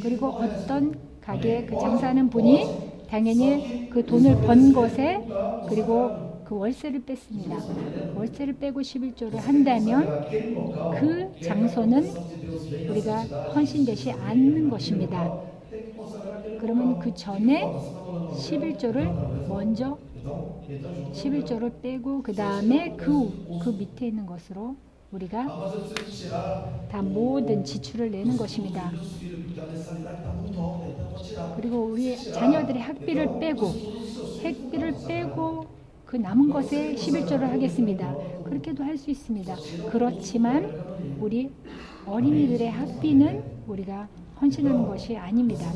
Speaker 1: 그리고 어떤 가게에 그 장사하는 분이 당연히 그 돈을 번 것에 그리고 그 월세를 뺐습니다. 월세를 빼고 11조를 한다면 그 장소는 우리가 헌신되지 않는 것입니다. 그러면 그 전에 11조를 먼저 11조를 빼고 그 다음에 그 밑에 있는 것으로 우리가 다 모든 지출을 내는 것입니다. 그리고 우리 자녀들의 학비를 빼고 그 남은 것에 11조를 하겠습니다. 그렇게도 할 수 있습니다. 그렇지만 우리 어린이들의 학비는 우리가 헌신하는 것이 아닙니다.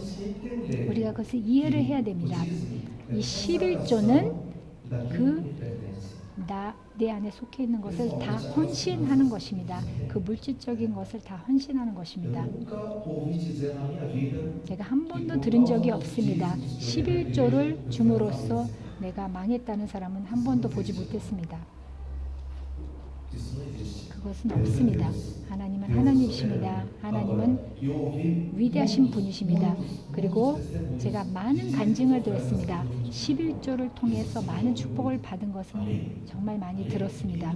Speaker 1: 우리가 그것을 이해를 해야 됩니다. 이 11조는 내 안에 속해 있는 것을 다 헌신하는 것입니다. 그 물질적인 것을 다 헌신하는 것입니다. 제가 한 번도 들은 적이 없습니다. 11조를 줌으로써 내가 망했다는 사람은 한 번도 보지 못했습니다. 그것은 없습니다. 하나님은 하나님이십니다. 하나님은 위대하신 분이십니다. 그리고 제가 많은 간증을 들었습니다. 11조를 통해서 많은 축복을 받은 것은 정말 많이 들었습니다.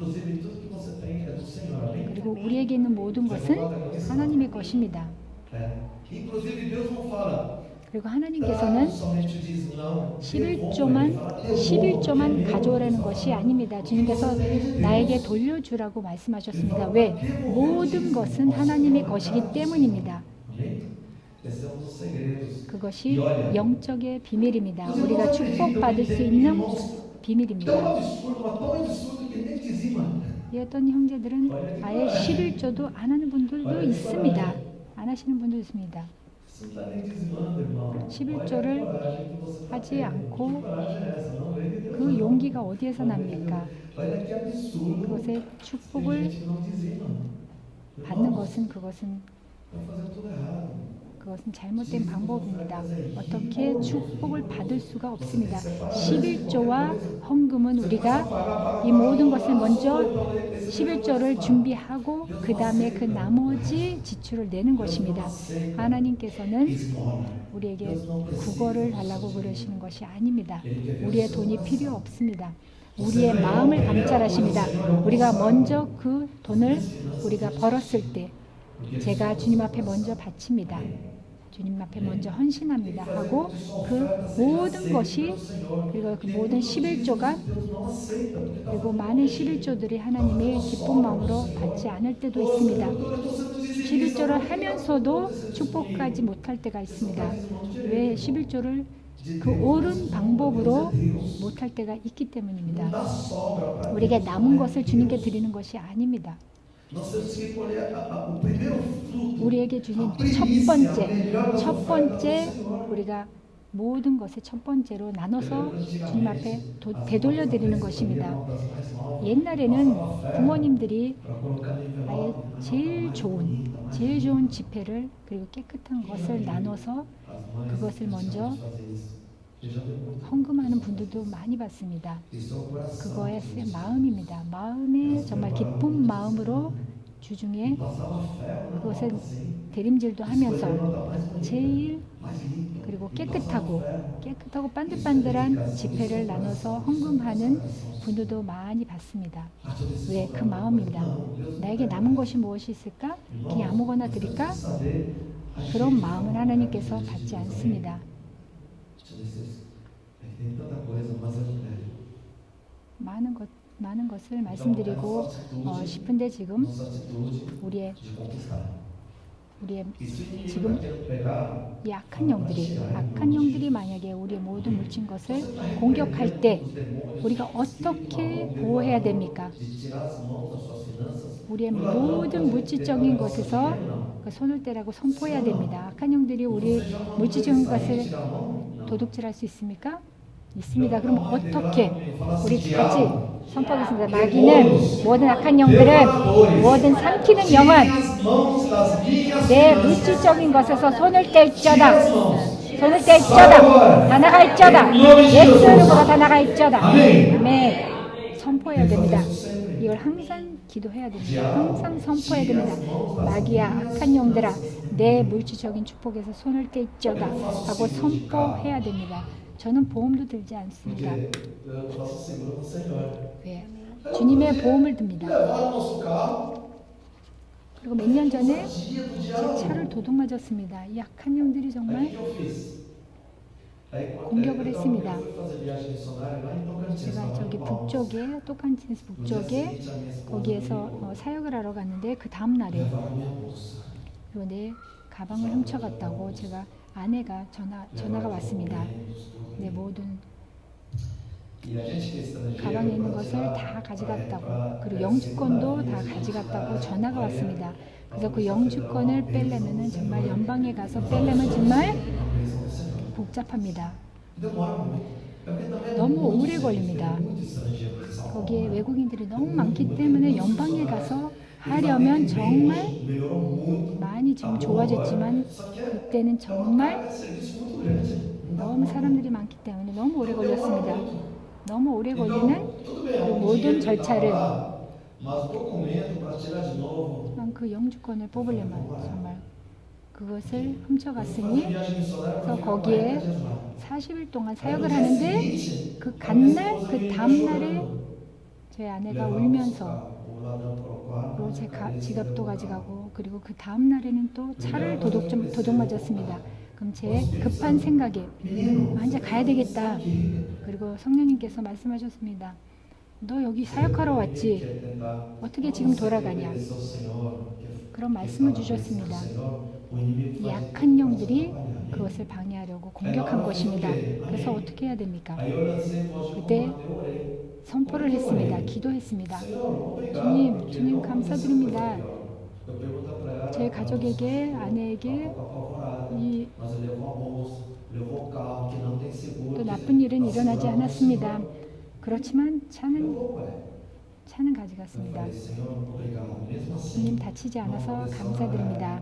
Speaker 1: 그리고 우리에게 있는 모든 것은 하나님의 것입니다. 그리고 하나님께서는
Speaker 2: somente diz não.
Speaker 1: 11조만 가져오라는 것이 아닙니다. 주님께서 나에게 돌려주라고 말씀하셨습니다. 왜? 모든 것은 하나님의 것이기 때문입니다.
Speaker 2: Amém? Esse é um dos segredos.
Speaker 1: 그것이 영적의 비밀입니다. 우리가 축복받을 수 있는
Speaker 2: Tão
Speaker 1: 비밀입니다.
Speaker 2: absurdo, mas tão absurdo que nem dizima.
Speaker 1: 이 어떤 형제들은 아예 11조도 안 하는 분들도 있습니다. 안 하시는 분도 있습니다.
Speaker 2: Você não está nem dizimando, irmão.
Speaker 1: 11조를
Speaker 2: Olha a coragem que você tá
Speaker 1: 하지
Speaker 2: tendo.
Speaker 1: 않고
Speaker 2: Que coragem é essa? Não vem de Deus.
Speaker 1: 그 용기가 어디에서 납니까?
Speaker 2: Olha que absurdo.
Speaker 1: 그것의
Speaker 2: Tem
Speaker 1: 축복을
Speaker 2: gente que não dizima.
Speaker 1: 받는
Speaker 2: Irmãos,
Speaker 1: 것은 그것은
Speaker 2: tá fazendo tudo errado.
Speaker 1: 잘못된 방법입니다. 어떻게 축복을 받을 수가 없습니다. 11조와 헌금은 우리가 이 모든 것을 먼저 11조를 준비하고 그 다음에 그 나머지 지출을 내는 것입니다. 하나님께서는
Speaker 2: Esmola.
Speaker 1: 우리에게 국어를 달라고 그러시는 것이 아닙니다. 우리의 돈이 필요 없습니다. 우리의 마음을 감찰하십니다. 우리가 먼저 그 돈을 우리가 벌었을 때 제가 주님 앞에 먼저 바칩니다. 주님 앞에 먼저 헌신합니다 하고 그 모든 것이 그리고 그 모든 11조가 그리고 많은 11조들이 하나님의 기쁜 마음으로 받지 않을 때도 있습니다. 11조를 하면서도 축복하지 못할 때가 있습니다. 왜 11조를 그 옳은 방법으로 못할 때가 있기 때문입니다. 우리에게 남은 것을 주님께 드리는 것이 아닙니다. 우리에게 주신 첫 번째 우리가 모든 것을 첫 번째로 나눠서 주님 앞에 되돌려 드리는 것입니다. 옛날에는 부모님들이 아예 제일 좋은 지폐를 그리고 깨끗한 것을 나눠서 그것을 먼저 헌금하는 분들도 많이 봤습니다. 그거의 마음입니다. 마음에 정말 기쁜 마음으로 주중에 그것을 대림질도 하면서 제일 그리고 깨끗하고 반들반들한 지폐를 나눠서 헌금하는 분들도 많이 봤습니다. 왜? 그 마음입니다. 나에게 남은 것이 무엇이 있을까? 그냥 아무거나 드릴까? 그런 마음은 하나님께서 받지 않습니다. 많은 것을 말씀드리고 싶은데 지금 우리의 지금 이 악한 영들이 만약에 우리의 모든 물진 것을 공격할 때 우리가 어떻게 보호해야 됩니까? 우리의 모든 물질적인 것에서 그 손을 떼라고 선포해야 됩니다. 악한 영들이 우리 물질적인 것을 도둑질할 수 있습니까? 있습니다. 그럼 어떻게? 우리 같이 선포하겠습니다. 마귀는 모든 악한 영들은 모든 삼키는 영은 내 물질적인 것에서 손을 뗄지어다. 다 나갈지어다. 예수 이름으로 다 나갈지어다. 아멘. 선포해야 됩니다. 이걸 항상 기도해야 됩니다. 항상 선포해야 됩니다. 마귀야, 악한 영들아, 내 물질적인 축복에서 손을 뗄지어다 하고 선포해야 됩니다. 저는 보험도 들지 않습니다. 왜? 주님의 보험을 듭니다. 그리고 몇 년 전에 제 차를 도둑 맞았습니다. 이 악한 영들이 정말 공격을 했습니다. 제가 저기 북쪽에 토칸티네스 북쪽에 거기에서 사역을 하러 갔는데 그 다음 날에 그리고 내 가방을 훔쳐갔다고 제가 아내가 전화가 왔습니다. 내 모든 가방에 있는 것을 다 가져갔다고 그리고 영주권도 다 가져갔다고 전화가 왔습니다. 그래서 그 영주권을 빼려면 정말 연방에 가서 빼려면 정말 복잡합니다. 너무 오래 걸립니다. 거기에 외국인들이 너무 많기 때문에 연방에 가서 하려면 정말 많이 지금 좋아졌지만 그때는 정말 너무 사람들이 많기 때문에 너무 오래 걸렸습니다. 너무 오래 걸리는 그 모든 절차를 그 영주권을 뽑으려면 정말 그것을 훔쳐갔으니 그래서 거기에 40일 동안 사역을 하는데 그 간날 그 다음날에 제 아내가 울면서 그리고 제 지갑도 가져가고 그리고 그 다음날에는 또 차를 도둑 맞았습니다. 그럼 제 급한 생각에 이제 가야 되겠다. 그리고 성령님께서 말씀하셨습니다. 너 여기 사역하러 왔지? 어떻게 지금 돌아가냐? 그런 말씀을 주셨습니다. 약한 영들이 그것을 방해하려고 공격한 것입니다. 그래서 어떻게 해야 됩니까? 그때 선포를 했습니다. 기도했습니다. 주님 감사드립니다. 제 가족에게, 아내에게 또 나쁜 일은 일어나지 않았습니다. 그렇지만 차는 가져갔습니다. 주님 다치지 않아서 감사드립니다.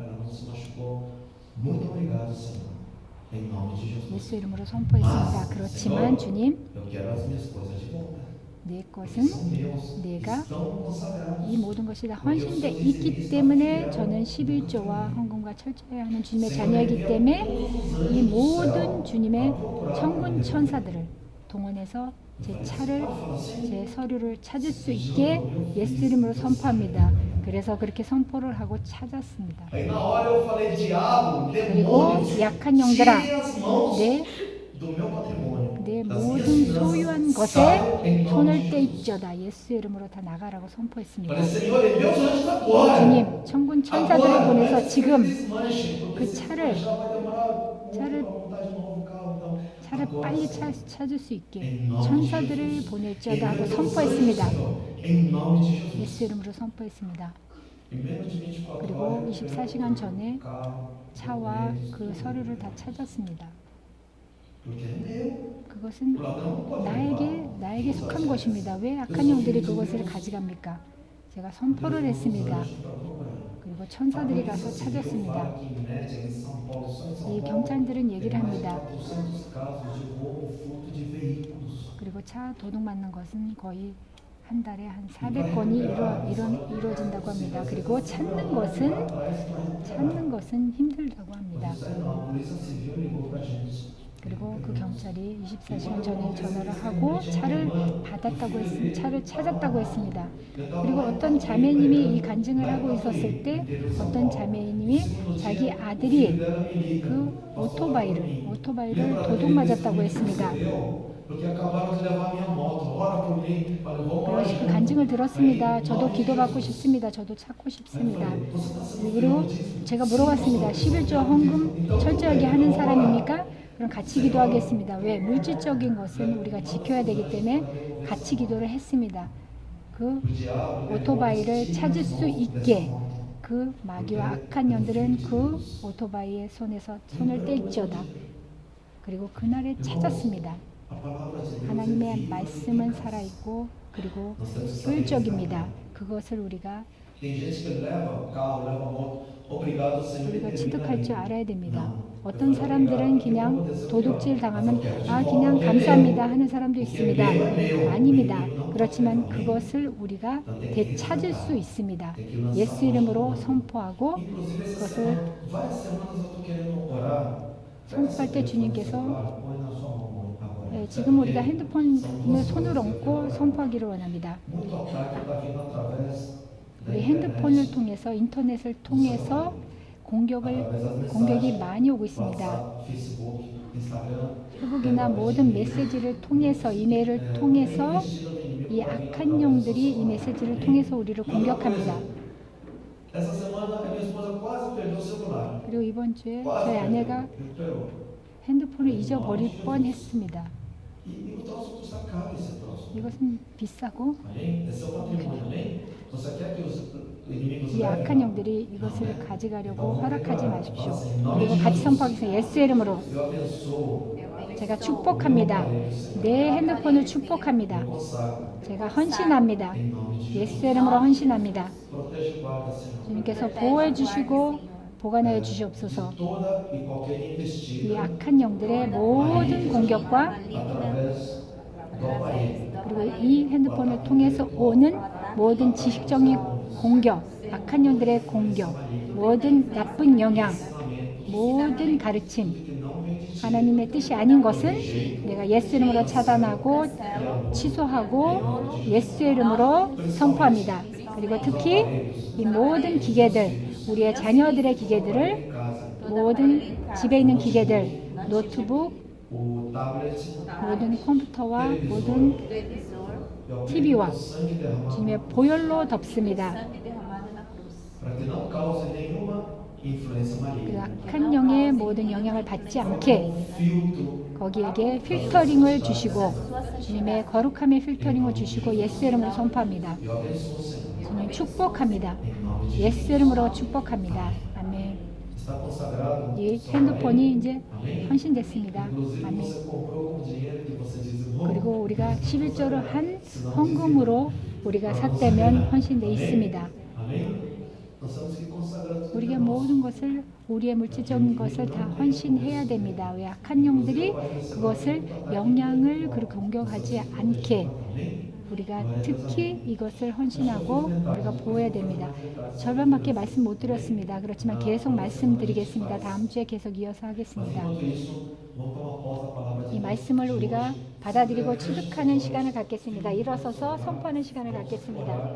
Speaker 1: 예수 이름으로 선포했습니다. 그렇지만 주님, 내 것은 내가 이 모든 것이 다 헌신되어 있기 때문에 저는 11조와 헌금과 철저히 하는 주님의 자녀이기 때문에 이 모든 주님의 천군 천사들을 동원해서 제 차를, 제 서류를 찾을 수 있게 예수 이름으로 선포합니다. 그래서 그렇게 선포를 하고 찾았습니다. 그리고 약한 영들아, 내 모든 소유한 것에 손을 떼입져다. 예수의 이름으로 다 나가라고 선포했습니다. 주님, 천군 천사들을 보내서 지금 그 차를 빨리 찾을 수 있게 천사들을 보낼지어다 하고 선포했습니다. 예수 이름으로 선포했습니다. 그리고 24시간 전에 차와 그 서류를 다 찾았습니다. 그것은 나에게 속한 것입니다. 왜 악한 영들이 그것을 가져갑니까? 제가 선포를 했습니다. 그리고 천사들이 가서 찾았습니다. 이 경찰들은 얘기를 합니다. 그리고 차 도둑 맞는 것은 거의 한 달에 한 400건이 이루어진다고 합니다. 그리고 찾는 것은 힘들다고 합니다. 그리고 그 경찰이 24시간 전에 전화를 하고 차를 찾았다고 했습니다. 그리고 어떤 자매님이 이 간증을 하고 있었을 때 어떤 자매님이 자기 아들이 그 오토바이를 도둑 맞았다고 했습니다. 그래서 그 간증을 들었습니다. 저도 기도받고 싶습니다. 저도 찾고 싶습니다. 그리고 제가 물어봤습니다. 11조 헌금 철저하게 하는 사람입니까? 그럼 같이 기도하겠습니다. 왜? 물질적인 것은 우리가 지켜야 되기 때문에 같이 기도를 했습니다. 그 오토바이를 찾을 수 있게 그 마귀와 악한 년들은 그 오토바이의 손에서 손을 뗄지어다. 그리고 그날에 찾았습니다. 하나님의 말씀은 살아있고 그리고 효율적입니다. 그것을 우리가 취득할 줄 알아야 됩니다. 어떤 사람들은 그냥 도둑질 당하면 그냥 감사합니다 하는 사람도 있습니다. 아닙니다. 그렇지만 그것을 우리가 되찾을 수 있습니다. 예수 이름으로 선포하고 그것을 선포할 때 주님께서 지금 우리가 핸드폰을 손을 얹고 선포하기를 원합니다. 우리 핸드폰을 통해서 인터넷을 통해서 공격이 많이 오고 있습니다. 페이스북이나 모든 메시지를 통해서 이메일을 통해서 이 악한 영들이 이 메시지를 통해서 우리를 공격합니다. 그리고 이번 주에 저희 아내가 핸드폰을 잊어버릴 뻔했습니다. 이것은 비싸고 이 악한 영들이 이것을 가져가려고 허락하지 마십시오. 그리고 같이 선포하겠습니다. 예수의 이름으로 제가 축복합니다. 내 핸드폰을 축복합니다. 제가 헌신합니다. 예수의 이름으로 헌신합니다. 주님께서 보호해 주시고 보관하여 주시옵소서. 이 악한 영들의 모든 공격과 그리고 이 핸드폰을 통해서 오는 모든 지식적인 공격, 악한 영들의 공격, 모든 나쁜 영향, 모든 가르침, 하나님의 뜻이 아닌 것은 내가 예수 이름으로 차단하고 취소하고 예수의 이름으로 선포합니다. 그리고 특히 이 모든 기계들, 우리의 자녀들의 기계들을 모든 집에 있는 기계들, 노트북,
Speaker 2: o tablet,
Speaker 1: 모든 컴퓨터와 모든
Speaker 2: e ao
Speaker 1: TV와
Speaker 2: o sangue derramado
Speaker 1: 주님의 보혈로 덮습니다.
Speaker 2: para que não cause nenhuma influência
Speaker 1: 그
Speaker 2: maligna.
Speaker 1: 악한 영의 모든 영향을 받지 않게
Speaker 2: Filtro
Speaker 1: 거기에게 필터링을 주시고 주님의 거룩함의 필터링을 주시고 예수 이름으로 선포합니다.
Speaker 2: e eu abençoo o Senhor.
Speaker 1: 주님 축복합니다.
Speaker 2: Em nome de
Speaker 1: 예수
Speaker 2: Jesus.
Speaker 1: 이름으로 축복합니다. 아멘.
Speaker 2: Está consagrado.
Speaker 1: 이
Speaker 2: sua
Speaker 1: 핸드폰이
Speaker 2: família?
Speaker 1: 이제
Speaker 2: Amém?
Speaker 1: 헌신됐습니다.
Speaker 2: Inclusive
Speaker 1: 아멘.
Speaker 2: você comprou com dinheiro que você dizimou.
Speaker 1: 그리고 우리가 11조를 한 헌금으로 우리가 샀다면 헌신돼 있습니다.
Speaker 2: Amém? Nós temos que consagrar tudo.
Speaker 1: 우리가
Speaker 2: que é nosso.
Speaker 1: 모든 것을 우리의 물질적인 것을 다 헌신해야 됩니다. 왜 악한 영들이 그것을 영향을 그렇게 공격하지 않게
Speaker 2: Amém?
Speaker 1: 우리가 특히 이것을 헌신하고 우리가 보호해야 됩니다. 절반밖에 말씀 못 드렸습니다. 그렇지만 계속 말씀드리겠습니다. 다음 주에 계속 이어서
Speaker 2: Mas
Speaker 1: 하겠습니다.
Speaker 2: enquanto isso, vamos tomar posse da palavra de
Speaker 1: 이
Speaker 2: Deus.
Speaker 1: 말씀을 우리가 받아들이고 취득하는 시간을 갖겠습니다. 일어서서 선포하는 시간을 갖겠습니다.